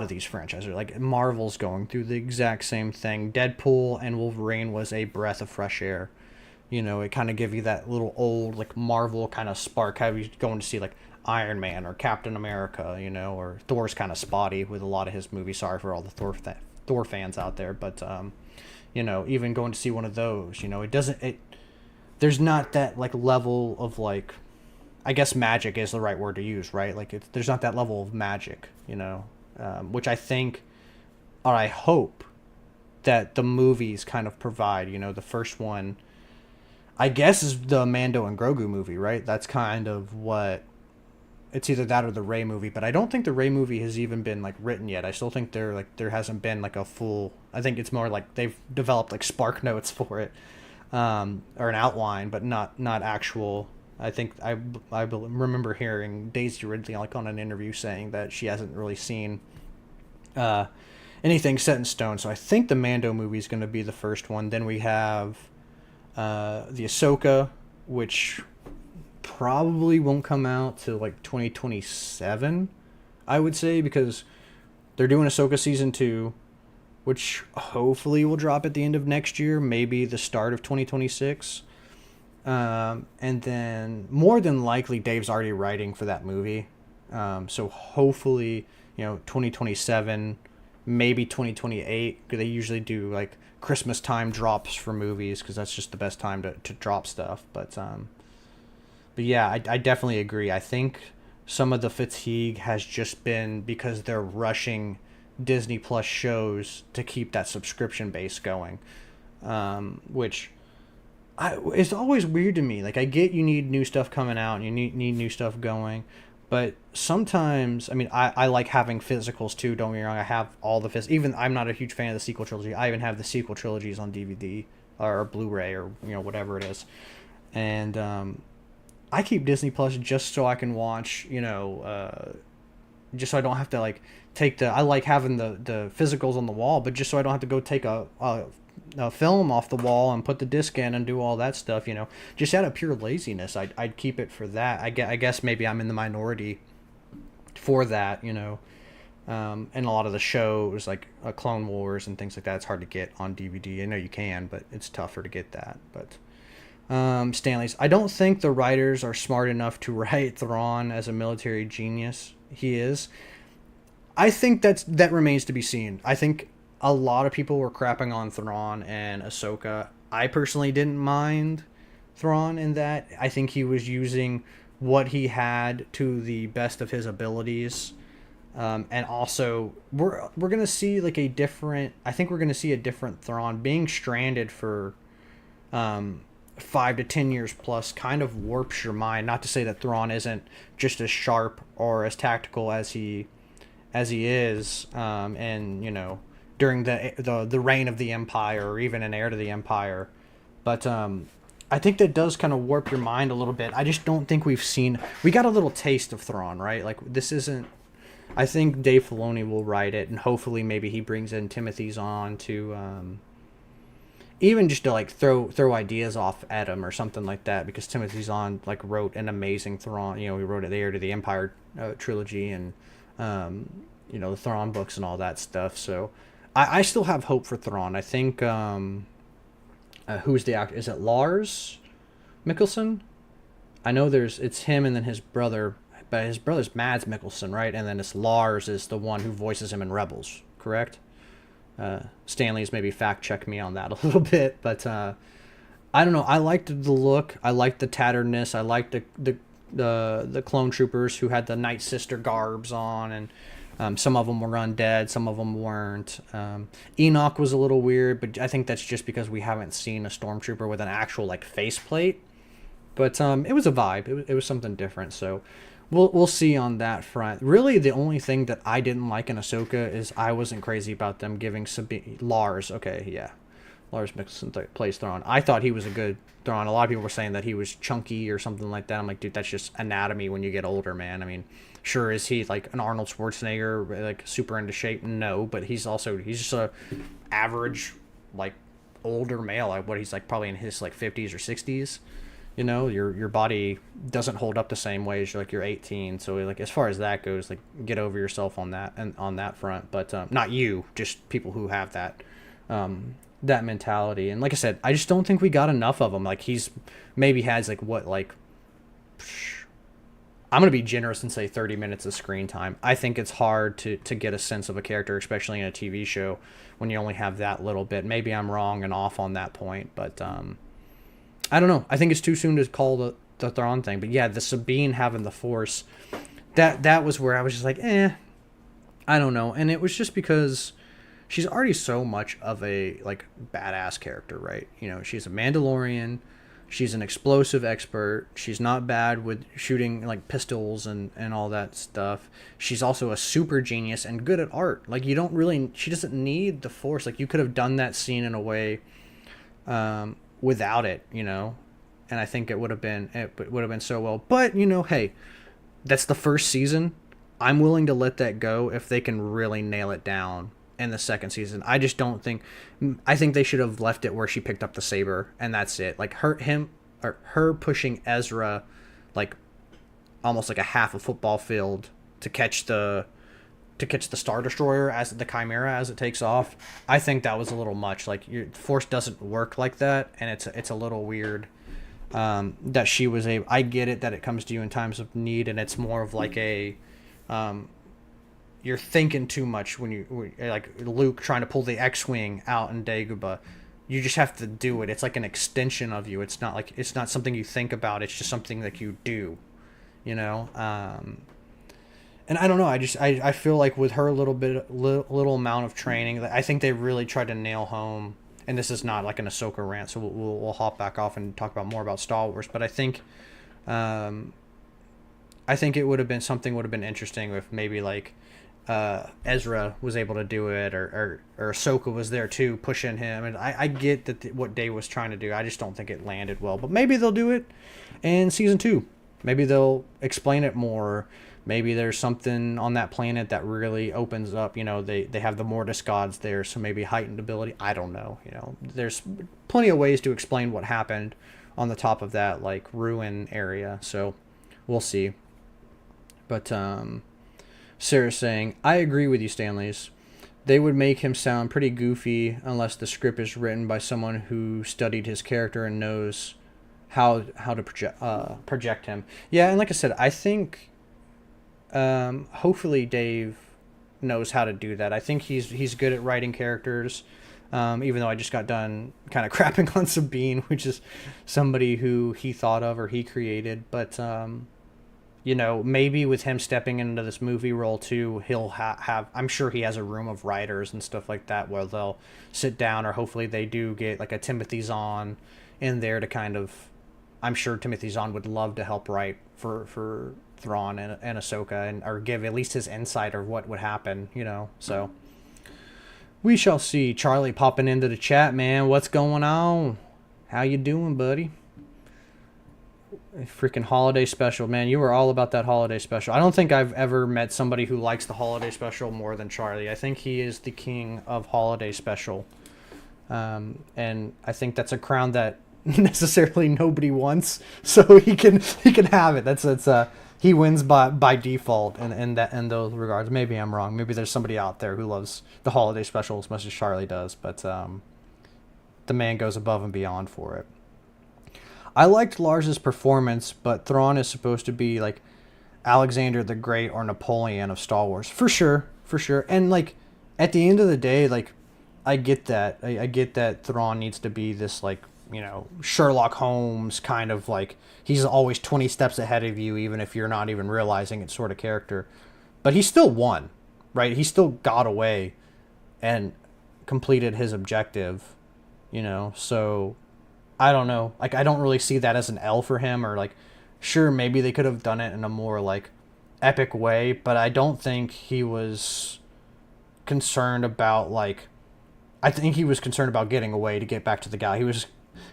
of these franchises. Like Marvel's going through the exact same thing. Deadpool and Wolverine was a breath of fresh air. You know, it kind of gave you that little old like Marvel kind of spark. How you going to see like Iron Man or Captain America, you know, or Thor's kind of spotty with a lot of his movies. Sorry for all the Thor fans out there, but you know, even going to see one of those, you know, there's not that like level of like, I guess magic is the right word to use, right? Like there's not that level of magic, you know, which I think, or I hope that the movies kind of provide. You know, the first one, I guess, is the Mando and Grogu movie, right? That's kind of what, it's either that or the Rey movie, but I don't think the Rey movie has even been like written yet. I still think there hasn't been like a full, I think it's more like they've developed like spark notes for it, or an outline, but not actual. I think I remember hearing Daisy Ridley like on an interview saying that she hasn't really seen anything set in stone. So I think the Mando movie is going to be the first one. Then we have the Ahsoka, which probably won't come out till like 2027, I would say, because they're doing Ahsoka season 2, which hopefully will drop at the end of next year, maybe the start of 2026. And then more than likely Dave's already writing for that movie. So hopefully, you know, 2027 maybe 2028. They usually do like Christmas time drops for movies because that's just the best time to drop stuff. But yeah, I definitely agree. I think some of the fatigue has just been because they're rushing Disney Plus shows to keep that subscription base going, which it's always weird to me. Like, I get you need new stuff coming out and you need new stuff going, but sometimes, I mean, I like having physicals too. Don't get me wrong. I have all the even I'm not a huge fan of the sequel trilogy. I even have the sequel trilogies on DVD or Blu-ray or whatever it is, and I keep Disney Plus just so I can watch, just so I don't have to like take the. I like having the physicals on the wall, but just so I don't have to go take a film off the wall and put the disc in and do all that stuff. Just out of pure laziness, I'd keep it for that. I guess maybe I'm in the minority for that. And a lot of the shows like Clone Wars and things like that, it's hard to get on DVD. I know you can, but it's tougher to get that. But Stanley's. I don't think the writers are smart enough to write Thrawn as a military genius. He is. I think that remains to be seen. I think a lot of people were crapping on Thrawn and Ahsoka. I personally didn't mind Thrawn in that. I think he was using what he had to the best of his abilities. And also, we're gonna see like a different. I think we're gonna see a different Thrawn being stranded for 5 to 10 years plus kind of warps your mind. Not to say that Thrawn isn't just as sharp or as tactical as he is, and during the reign of the Empire or even an heir to the Empire, but I think that does kind of warp your mind a little bit. I just don't think we got a little taste of Thrawn, right? Like this isn't. I think Dave Filoni will write it, and hopefully maybe he brings in Timothy's on to. Even just to like throw ideas off at him or something like that, because Timothy Zahn like wrote an amazing Thrawn. He wrote it there to the Empire trilogy and the Thrawn books and all that stuff. So I still have hope for Thrawn. I think who's the actor? Is it Lars Mikkelsen? I know it's him and then his brother, but his brother's Mads Mikkelsen, right? And then it's Lars is the one who voices him in Rebels, correct? Stanley's maybe fact check me on that a little bit, but I don't know. I liked the look. I liked the tatteredness. I liked the clone troopers who had the Night Sister garbs on, and some of them were undead, some of them weren't. Enoch was a little weird, but I think that's just because we haven't seen a stormtrooper with an actual like faceplate. But it was a vibe. It was something different. So we'll see on that front. Really, the only thing that I didn't like in Ahsoka is I wasn't crazy about them giving Sabine Lars. Okay, yeah, Lars Mikkelsen plays Thrawn. I thought he was a good Thrawn. A lot of people were saying that he was chunky or something like that. I'm like, dude, that's just anatomy when you get older, man. I mean, sure, is he like an Arnold Schwarzenegger, like super into shape? No, but he's just a average, like older male. Like he's like probably in his like 50s or 60s. Your body doesn't hold up the same way as you're 18. So like as far as that goes, like get over yourself on that and on that front. But not you, just people who have that mentality. And like I said, I just don't think we got enough of him. Like he's maybe has like I'm gonna be generous and say 30 minutes of screen time. I think it's hard to get a sense of a character, especially in a TV show, when you only have that little bit. Maybe I'm wrong and off on that point, but I don't know. I think it's too soon to call the Thrawn thing. But yeah, the Sabine having the Force, that was where I was just like, I don't know. And it was just because she's already so much of a like badass character, right? She's a Mandalorian. She's an explosive expert. She's not bad with shooting like pistols and all that stuff. She's also a super genius and good at art. Like she doesn't need the Force. Like you could have done that scene in a way without it, and I think it would have been so well. But hey, that's the first season. I'm willing to let that go if they can really nail it down in the second season. I just don't think. I think they should have left it where she picked up the saber and that's it. Like her pushing Ezra, like almost like a half a football field to catch the Star Destroyer as the Chimera as it takes off. I think that was a little much. Like the Force doesn't work like that, and it's a little weird that she was able. I get it that it comes to you in times of need, and it's more of like a you're thinking too much like Luke trying to pull the X-wing out in Dagobah. You just have to do it. It's like an extension of you. It's not something you think about. It's just something that you do, you know. And I don't know. I feel like with her little amount of training, I think they really tried to nail home. And this is not like an Ahsoka rant, so we'll hop back off and talk about more about Star Wars. But I think it would have been interesting if maybe like Ezra was able to do it, or Ahsoka was there too, pushing him. And I get that what Dave was trying to do. I just don't think it landed well. But maybe they'll do it in season 2. Maybe they'll explain it more. Maybe there's something on that planet that really opens up. You know, they have the Mortis gods there, so maybe heightened ability. I don't know. You know, there's plenty of ways to explain what happened on the top of that like ruin area. So we'll see. But Sarah's saying, I agree with you, Stanley's. They would make him sound pretty goofy unless the script is written by someone who studied his character and knows how to project him. Yeah, and like I said, I think hopefully Dave knows how to do that. I think he's good at writing characters. Even though I just got done kind of crapping on Sabine, which is somebody who he thought of or he created. But you know, maybe with him stepping into this movie role too, he'll have, I'm sure he has a room of writers and stuff like that where they'll sit down, or hopefully they do get like a Timothy Zahn in there to kind of, I'm sure Timothy Zahn would love to help write for Thrawn and Ahsoka, or give at least his insight of what would happen, you know. So we shall see. Charlie popping into the chat, man. What's going on? How you doing, buddy? Freaking holiday special, man. You were all about that holiday special. I don't think I've ever met somebody who likes the holiday special more than Charlie. I think he is the king of holiday special. And I think that's a crown that necessarily nobody wants, so he can have it. That's he wins by default in those regards. Maybe I'm wrong. Maybe there's somebody out there who loves the holiday special as much as Charlie does, but the man goes above and beyond for it. I liked Lars's performance, but Thrawn is supposed to be like Alexander the Great or Napoleon of Star Wars. For sure. And like at the end of the day, like I get that. I get that Thrawn needs to be this like, you know, Sherlock Holmes kind of like, he's always 20 steps ahead of you, even if you're not even realizing it sort of character. But he still won, right? He still got away and completed his objective, you know, so I don't know. Like, I don't really see that as an L for him, or like, sure, maybe they could have done it in a more like epic way, but I don't think he was concerned about like, I think he was concerned about getting away to get back to the guy. He was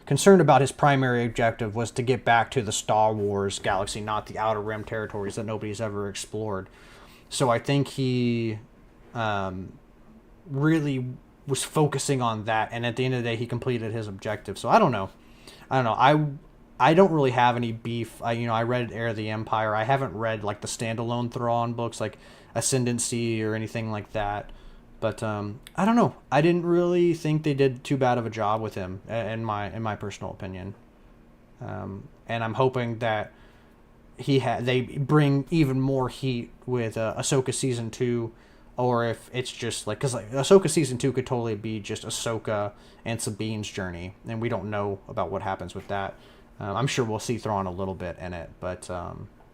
concerned about his primary objective was to get back to the Star Wars galaxy, not the Outer Rim territories that nobody's ever explored. So I think he really was focusing on that, and at the end of the day, he completed his objective. So I don't know. I don't really have any beef. I read Heir of the Empire. I haven't read like the standalone Thrawn books, like Ascendancy or anything like that. But I don't know. I didn't really think they did too bad of a job with him, in my personal opinion. And I'm hoping that they bring even more heat with Ahsoka season 2, or if it's just like, because like Ahsoka season 2 could totally be just Ahsoka and Sabine's journey, and we don't know about what happens with that. I'm sure we'll see Thrawn a little bit in it, but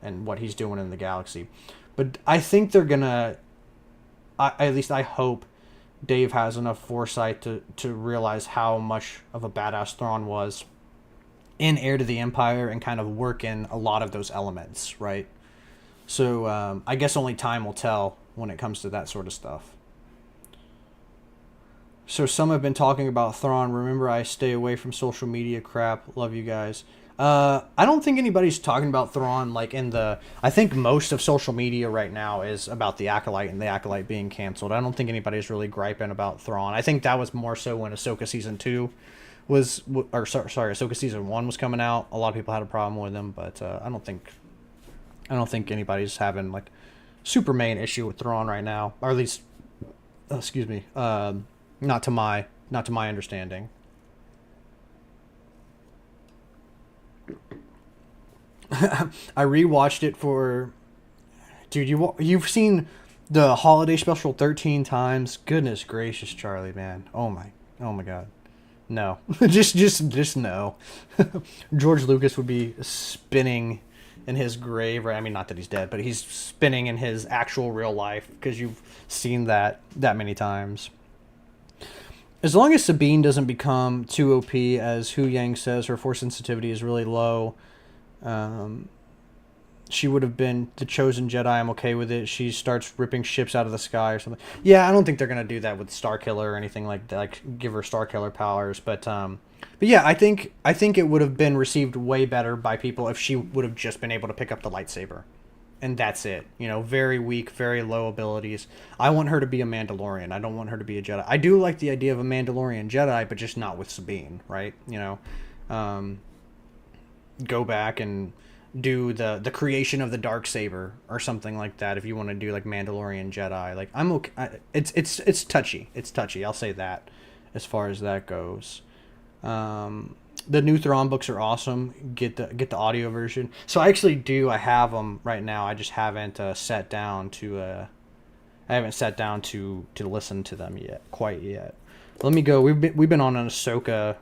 and what he's doing in the galaxy. But I think they're gonna. At least I hope Dave has enough foresight to realize how much of a badass Thrawn was in Heir to the Empire and kind of work in a lot of those elements, right? So I guess only time will tell when it comes to that sort of stuff. So some have been talking about Thrawn. Remember, I stay away from social media crap. Love you guys. I don't think anybody's talking about Thrawn like in the... I think most of social media right now is about the Acolyte and the Acolyte being canceled. I don't think anybody's really griping about Thrawn. I think that was more so when Ahsoka Season 2 was... Or sorry, Ahsoka Season 1 was coming out. A lot of people had a problem with him, but I don't think anybody's having like super main issue with Thrawn right now. Or at least... excuse me. Not to my understanding. I rewatched it for, dude. You've seen The holiday special 13 times. Goodness gracious, Charlie, man. Oh my God. No. just no. George Lucas would be spinning in his grave, right? I mean, not that he's dead, but he's spinning in his actual real life because you've seen that many times. As long as Sabine doesn't become too OP, as Hu Yang says, her force sensitivity is really low. She would have been the chosen Jedi. I'm okay with it. She starts ripping ships out of the sky or something. Yeah, I don't think they're gonna do that with Starkiller or anything like that. Like give her Starkiller powers, but yeah, I think it would have been received way better by people if she would have just been able to pick up the lightsaber, and that's it. You know, very weak, very low abilities. I want her to be a Mandalorian. I don't want her to be a Jedi. I do like the idea of a Mandalorian Jedi, but just not with Sabine, right? You know, go back and do the creation of the dark saber or something like that if you want to do like Mandalorian Jedi. Like I'm okay. It's touchy. It's touchy. I'll say that as far as that goes. The new Thrawn books are awesome. Get the audio version. So I actually do. I have them right now. I just haven't sat down to listen to them yet. Quite yet. Let me go. We've been on an Ahsoka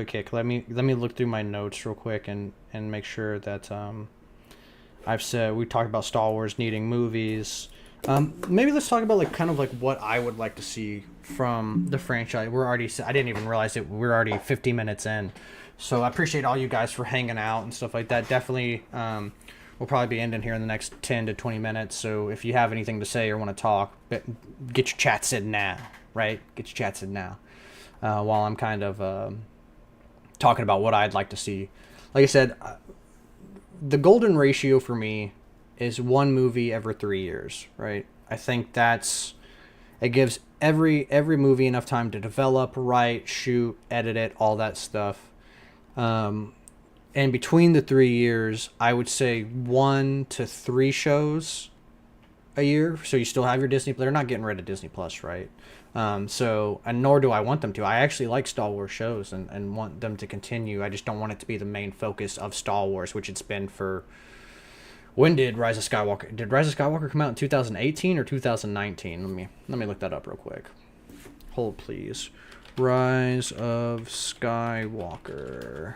kick. Let me look through my notes real quick and make sure that I've said we talked about Star Wars needing movies. Maybe let's talk about like kind of like what I would like to see from the franchise. I didn't even realize it. We're already 50 minutes in, so I appreciate all you guys for hanging out and stuff like that. Definitely, we'll probably be ending here in the next 10 to 20 minutes. So if you have anything to say or want to talk, get your chats in now. Right, get your chats in now. While I'm kind of talking about what I'd like to see. Like I said, the golden ratio for me is one movie every 3 years, right? I think it gives every movie enough time to develop, write, shoot, edit it, all that stuff. And between the 3 years, I would say 1 to 3 shows a year. So you still have your Disney. They're not getting rid of Disney Plus, right? And nor do I want them to. I actually like Star Wars shows and want them to continue. I just don't want it to be the main focus of Star Wars, which it's been for... When did Rise of Skywalker... Did Rise of Skywalker come out in 2018 or 2019? Let me look that up real quick. Hold, please. Rise of Skywalker.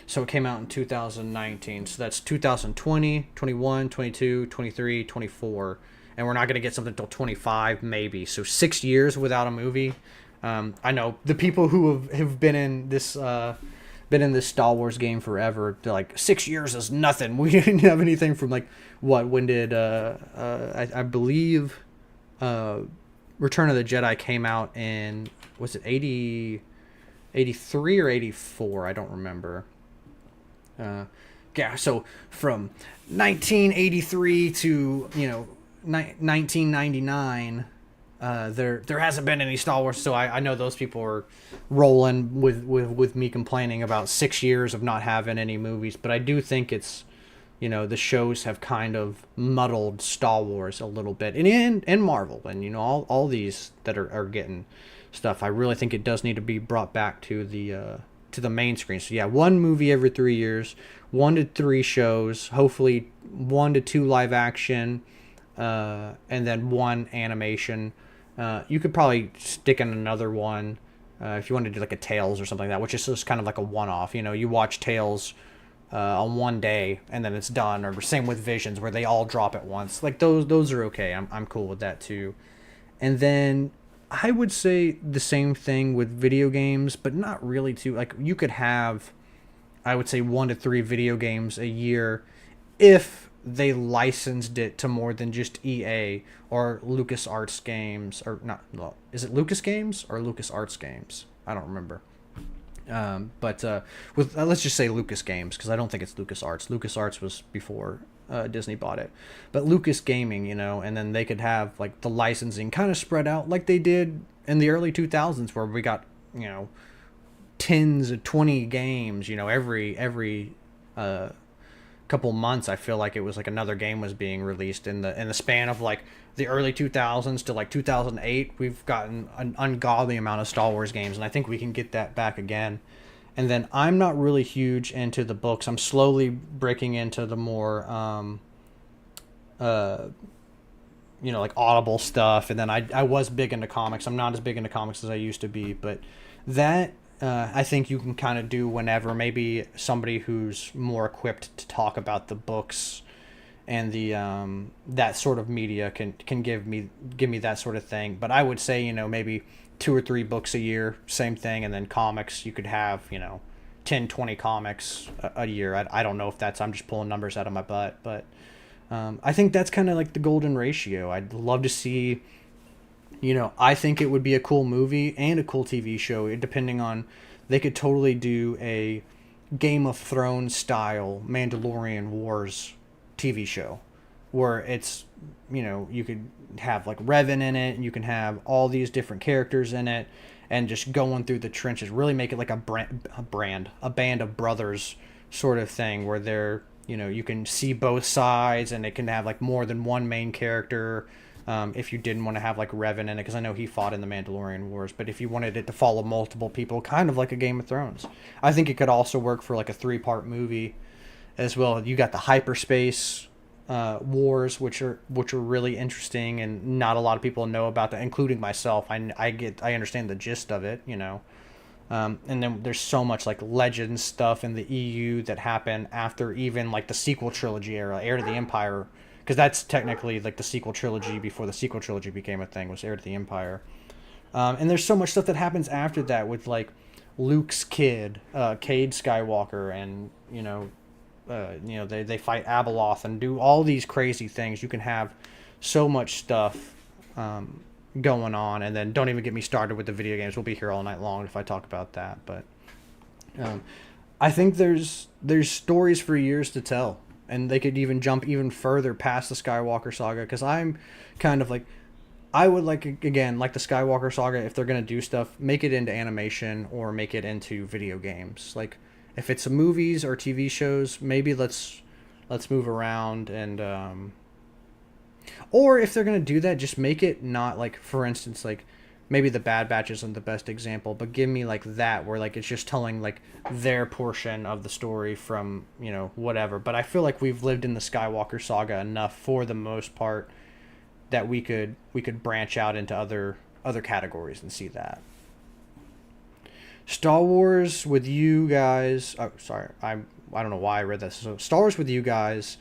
So it came out in 2019. So that's 2020, 21, 22, 23, 24. And we're not going to get something until 25, maybe. So 6 years without a movie. I know the people who have been in this Star Wars game forever. They're like, 6 years is nothing. We didn't have anything from like what? When did I believe Return of the Jedi came out in, was it 83 or 84? I don't remember. Yeah. So from 1983 to 1999, there hasn't been any Star Wars, so I know those people are rolling with me complaining about 6 years of not having any movies, but I do think it's, the shows have kind of muddled Star Wars a little bit, and Marvel, and all these that are getting stuff. I really think it does need to be brought back to the main screen. So yeah, one movie every 3 years, 1 to 3 shows, hopefully 1 to 2 live action. And then 1 animation. You could probably stick in another one if you wanted to do like a Tales or something like that, which is just kind of like a one-off. You watch Tales on one day and then it's done. Or same with Visions, where they all drop at once. Like those are okay. I'm cool with that too. And then I would say the same thing with video games, but not really too. Like you could have, I would say 1 to 3 video games a year if they licensed it to more than just EA or LucasArts games, or not. Is it Lucas Games or LucasArts games? I don't remember. But with let's just say Lucas Games, because I don't think it's LucasArts. LucasArts was before Disney bought it. But Lucas Gaming, and then they could have like the licensing kind of spread out like they did in the early 2000s, where we got tens of 20 games, every couple months. I feel like it was like another game was being released in the span of like the early 2000s to like 2008. We've gotten an ungodly amount of Star Wars games, and I think we can get that back again. And then I'm not really huge into the books. I'm slowly breaking into the more like Audible stuff, and then I was big into comics. I'm not as big into comics as I used to be, but that I think you can kind of do whenever. Maybe somebody who's more equipped to talk about the books and the that sort of media can give me that sort of thing. But I would say, maybe 2 or 3 books a year, same thing, and then comics you could have 10, 20 comics a year. I don't know if that's, I'm just pulling numbers out of my butt, but I think that's kind of like the golden ratio. I'd love to see, I think it would be a cool movie and a cool TV show, depending on, they could totally do a Game of Thrones style Mandalorian Wars TV show where it's, you could have like Revan in it, and you can have all these different characters in it, and just going through the trenches, really make it like a band of brothers sort of thing, where they're, you can see both sides, and it can have like more than one main character. If you didn't want to have like Revan in it, because I know he fought in the Mandalorian Wars, but if you wanted it to follow multiple people, kind of like a Game of Thrones, I think it could also work for like a 3-part movie as well. You got the hyperspace wars, which are really interesting, and not a lot of people know about that, including myself. I understand the gist of it, and then there's so much like legend stuff in the EU that happened after even like the sequel trilogy era, Heir to the Empire, because that's technically like the sequel trilogy before the sequel trilogy became a thing, was Heir to the Empire. And there's so much stuff that happens after that with like Luke's kid, Cade Skywalker, and they fight Abeloth and do all these crazy things. You can have so much stuff going on, and then don't even get me started with the video games. We'll be here all night long if I talk about that. But I think there's stories for years to tell, and they could even jump even further past the Skywalker saga, because I'm kind of like, I would like, again, like the Skywalker saga, if they're going to do stuff, make it into animation or make it into video games. Like, if it's movies or TV shows, maybe let's move around, and or if they're going to do that, just make it not like, for instance, like maybe the Bad Batch isn't the best example, but give me like that, where like it's just telling like their portion of the story from, whatever. But I feel like we've lived in the Skywalker saga enough for the most part that we could branch out into other categories and see that. Star Wars with you guys. Oh, sorry. I don't know why I read this. So Star Wars with you guys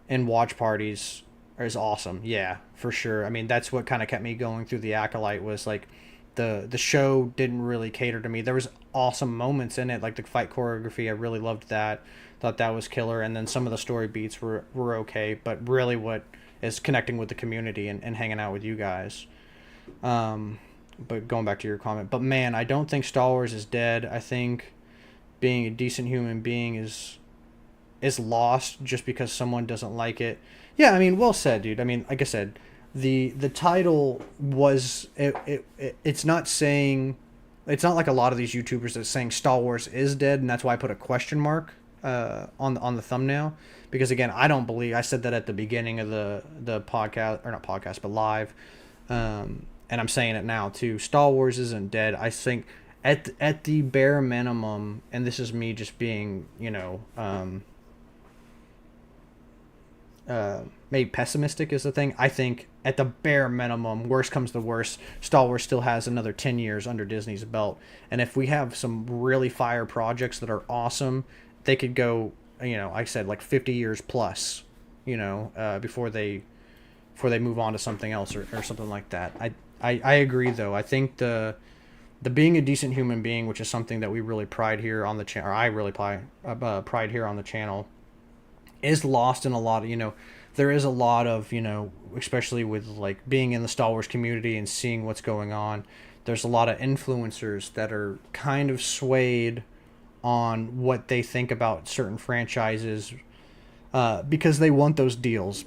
and watch parties is awesome. Yeah, for sure. I mean, that's what kind of kept me going through the Acolyte, was like the show didn't really cater to me. There was awesome moments in it, like the fight choreography. I really loved that. Thought that was killer. And then some of the story beats were okay. But really what is connecting with the community and hanging out with you guys. But going back to your comment. But man, I don't think Star Wars is dead. I think being a decent human being is lost just because someone doesn't like it. Yeah, I mean, well said, dude. I mean, like I said, the title was it's not saying, it's not like a lot of these YouTubers that's saying Star Wars is dead, and that's why I put a question mark on the thumbnail, because again, I don't believe, I said that at the beginning of the podcast, or not podcast, but live, and I'm saying it now too. Star Wars isn't dead. I think at the bare minimum, and this is me just being, maybe pessimistic is the thing. I think at the bare minimum, worst comes to worst, Star Wars still has another 10 years under Disney's belt. And if we have some really fire projects that are awesome, they could go, I said like 50 years plus, before they move on to something else or something like that. I agree though. I think the being a decent human being, which is something that we really pride here on the channel, or I really pride here on the channel, is lost in a lot of, there is a lot of, especially with like being in the Star Wars community and seeing what's going on, there's a lot of influencers that are kind of swayed on what they think about certain franchises, because they want those deals.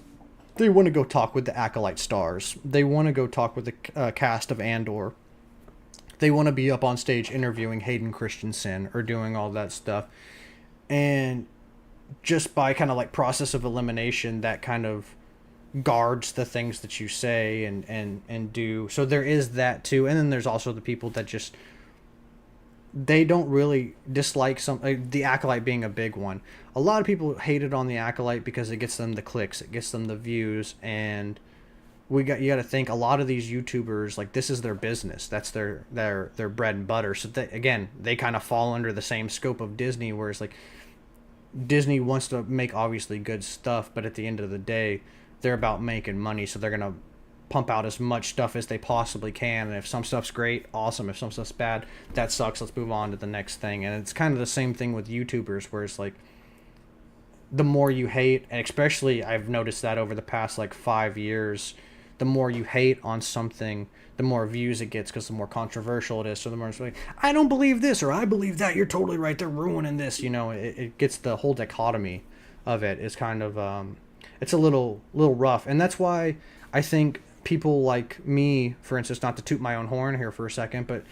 They want to go talk with the Acolyte stars. They want to go talk with the cast of Andor. They want to be up on stage interviewing Hayden Christensen or doing all that stuff. And just by kind of like process of elimination, that kind of guards the things that you say and do. So there is that too. And then there's also the people that just they don't really dislike the Acolyte being a big one. A lot of people hated on the Acolyte because it gets them the clicks, it gets them the views, and you got to think a lot of these YouTubers, like, this is their business, that's their bread and butter. So they kind of fall under the same scope of Disney, whereas like Disney wants to make obviously good stuff, but at the end of the day, they're about making money, so they're gonna pump out as much stuff as they possibly can. And if some stuff's great, awesome. If some stuff's bad, that sucks. Let's move on to the next thing. And it's kind of the same thing with YouTubers, where it's like the more you hate, and especially I've noticed that over the past like 5 years, the more you hate on something, the more views it gets, because the more controversial it is. So the more it's like, I don't believe this, or I believe that, you're totally right, they're ruining this. It gets the whole dichotomy of it is kind of it's a little rough. And that's why I think people like me, for instance, not to toot my own horn here for a second, but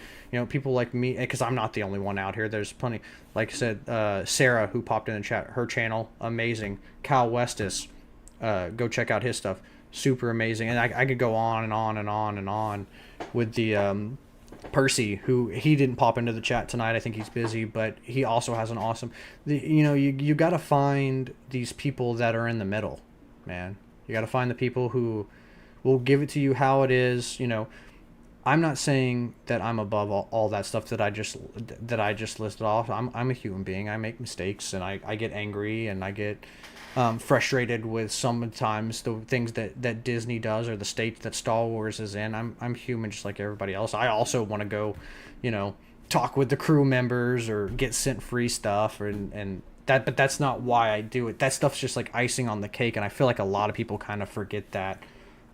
people like me, because I'm not the only one out here, there's plenty. Like I said, Sarah, who popped in the chat, her channel, amazing. Cal Westis, go check out his stuff, super amazing. And I could go on and on and on and on with the Percy, who he didn't pop into the chat tonight, I think he's busy, but he also has an awesome, you got to find these people that are in the middle, man. You got to find the people who will give it to you how it is. I'm not saying that I'm above all that stuff that I just listed off. I'm a human being. I make mistakes, and I get angry, and I get frustrated with sometimes the things that Disney does, or the state that Star Wars is in. I'm human just like everybody else. I also want to go, talk with the crew members or get sent free stuff, and that, but that's not why I do it. That stuff's just like icing on the cake, and I feel like a lot of people kind of forget that.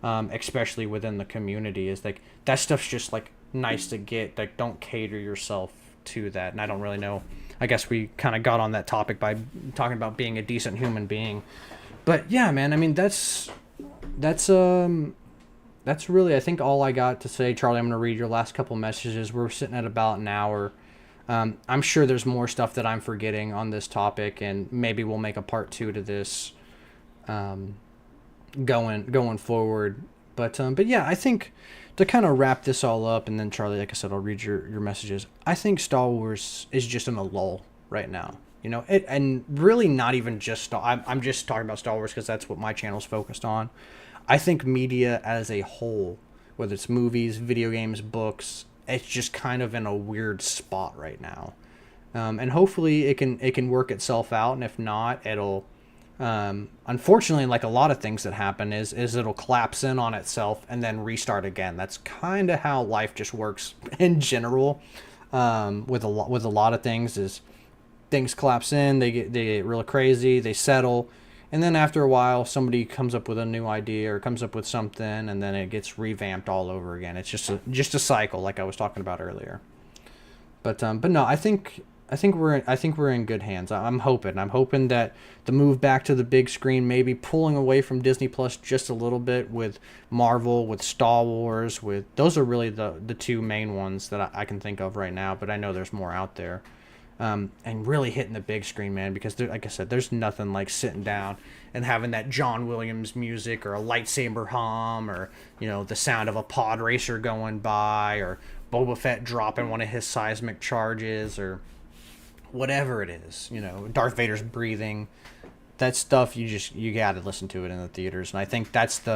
Especially within the community, is like that stuff's just like nice to get. Like, don't cater yourself to that. And I don't really know, I guess we kind of got on that topic by talking about being a decent human being. But yeah, man, I mean, that's really, I think, all I got to say. Charlie, I'm going to read your last couple messages. We're sitting at about an hour. I'm sure there's more stuff that I'm forgetting on this topic, and maybe we'll make a part 2 to this going forward. But yeah, I think to kind of wrap this all up, and then Charlie, like I said, I'll read your messages. I think Star Wars is just in a lull right now. And really not even just I'm just talking about Star Wars because that's what my channel's focused on. I think media as a whole, whether it's movies, video games, books, it's just kind of in a weird spot right now. And hopefully it can work itself out, and if not, it'll unfortunately, like a lot of things that happen, is it'll collapse in on itself and then restart again. That's kind of how life just works in general. With a lot of things, is things collapse in, they get real crazy, they settle, and then after a while somebody comes up with a new idea or comes up with something, and then it gets revamped all over again. It's just a cycle, like I was talking about earlier. But no, I think we're in good hands. I'm hoping that the move back to the big screen, maybe pulling away from Disney Plus just a little bit with Marvel, with Star Wars, with those are really the two main ones that I can think of right now. But I know there's more out there, and really hitting the big screen, man. Because like I said, there's nothing like sitting down and having that John Williams music, or a lightsaber hum, or the sound of a pod racer going by, or Boba Fett dropping one of his seismic charges, or whatever it is, Darth Vader's breathing. That stuff, you gotta listen to it in the theaters. And I think that's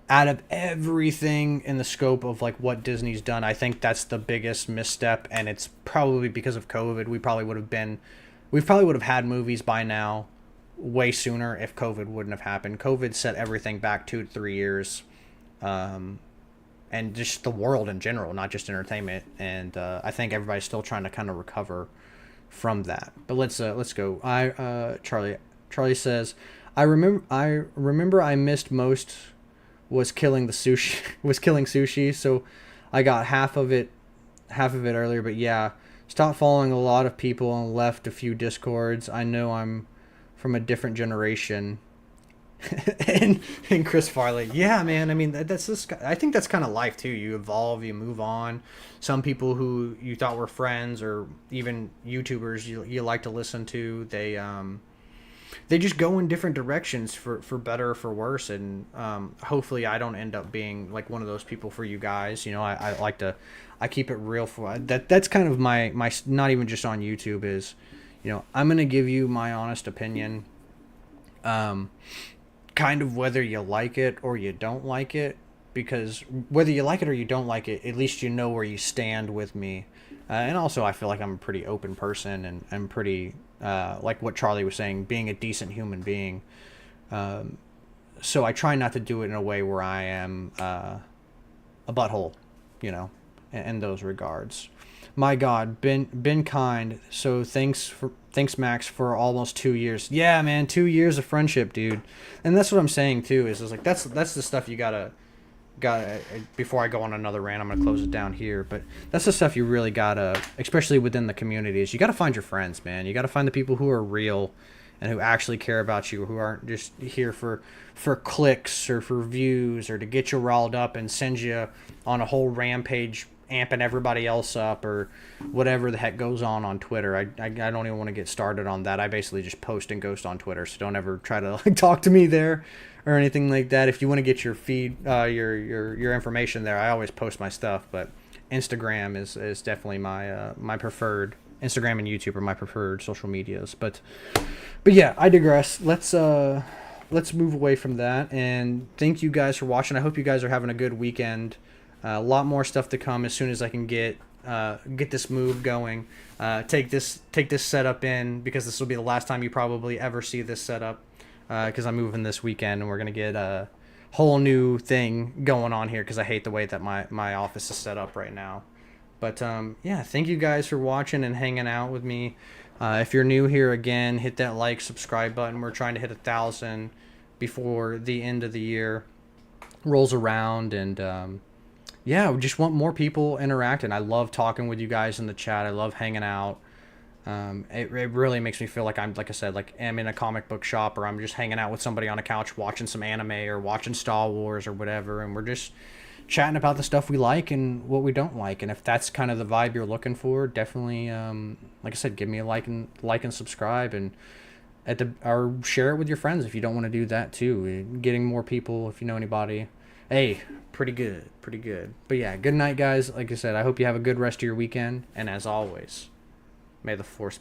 out of everything in the scope of like what Disney's done, I think that's the biggest misstep. And it's probably because of COVID. We probably would have had movies by now way sooner if COVID wouldn't have happened. COVID set everything back 2 to 3 years, and just the world in general, not just entertainment. And I think everybody's still trying to kind of recover from that. But let's go. Charlie says, I remember I missed most was killing sushi, so I got half of it earlier. But yeah, stopped following a lot of people and left a few discords. I know I'm from a different generation. and Chris Farley, yeah, man, I mean, that's just, I think that's kind of life too. You evolve, you move on. Some people who you thought were friends, or even YouTubers you like to listen to, they just go in different directions for better or for worse. And hopefully I don't end up being like one of those people for you guys. I I keep it real for that. That's kind of my not even just on YouTube is, I'm gonna give you my honest opinion, kind of whether you like it or you don't like it, because whether you like it or you don't like it, at least you know where you stand with me. And also, I feel like I'm a pretty open person, and I'm pretty, like what Charlie was saying, being a decent human being. So I try not to do it in a way where I am a butthole, in those regards. My God, been kind. So thanks Max for almost 2 years. Yeah, man, 2 years of friendship, dude. And that's what I'm saying too. Is like that's the stuff you gotta before I go on another rant. I'm gonna close it down here, but that's the stuff you really gotta, especially within the communities. You gotta find your friends, man. You gotta find the people who are real and who actually care about you, who aren't just here for clicks or for views or to get you riled up and send you on a whole rampage amping everybody else up or whatever the heck goes on Twitter. I don't even want to get started on that. I basically just post and ghost on Twitter, so don't ever try to talk to me there or anything like that. If you want to get your feed, your information there, I always post my stuff, but Instagram is definitely my preferred. Instagram and YouTube are my preferred social medias, but yeah, I digress. Let's move away from that, and thank you guys for watching. I hope you guys are having a good weekend. A lot more stuff to come as soon as I can get this move going. Take this setup in, because this will be the last time you probably ever see this setup, because I'm moving this weekend and we're gonna get a whole new thing going on here, because I hate the way that my office is set up right now. But yeah, thank you guys for watching and hanging out with me. If you're new here, again, hit that like, subscribe button. We're trying to hit 1,000 before the end of the year rolls around, and yeah, we just want more people interacting. I love talking with you guys in the chat. I love hanging out. It really makes me feel like I'm, like I said, like I'm in a comic book shop, or I'm just hanging out with somebody on a couch watching some anime or watching Star Wars or whatever, and we're just chatting about the stuff we like and what we don't like. And if that's kind of the vibe you're looking for, definitely, like I said, give me a like and subscribe, and or share it with your friends if you don't want to do that too. Getting more people, if you know anybody. Hey, pretty good. But yeah, good night, guys. Like I said, I hope you have a good rest of your weekend, and as always, may the force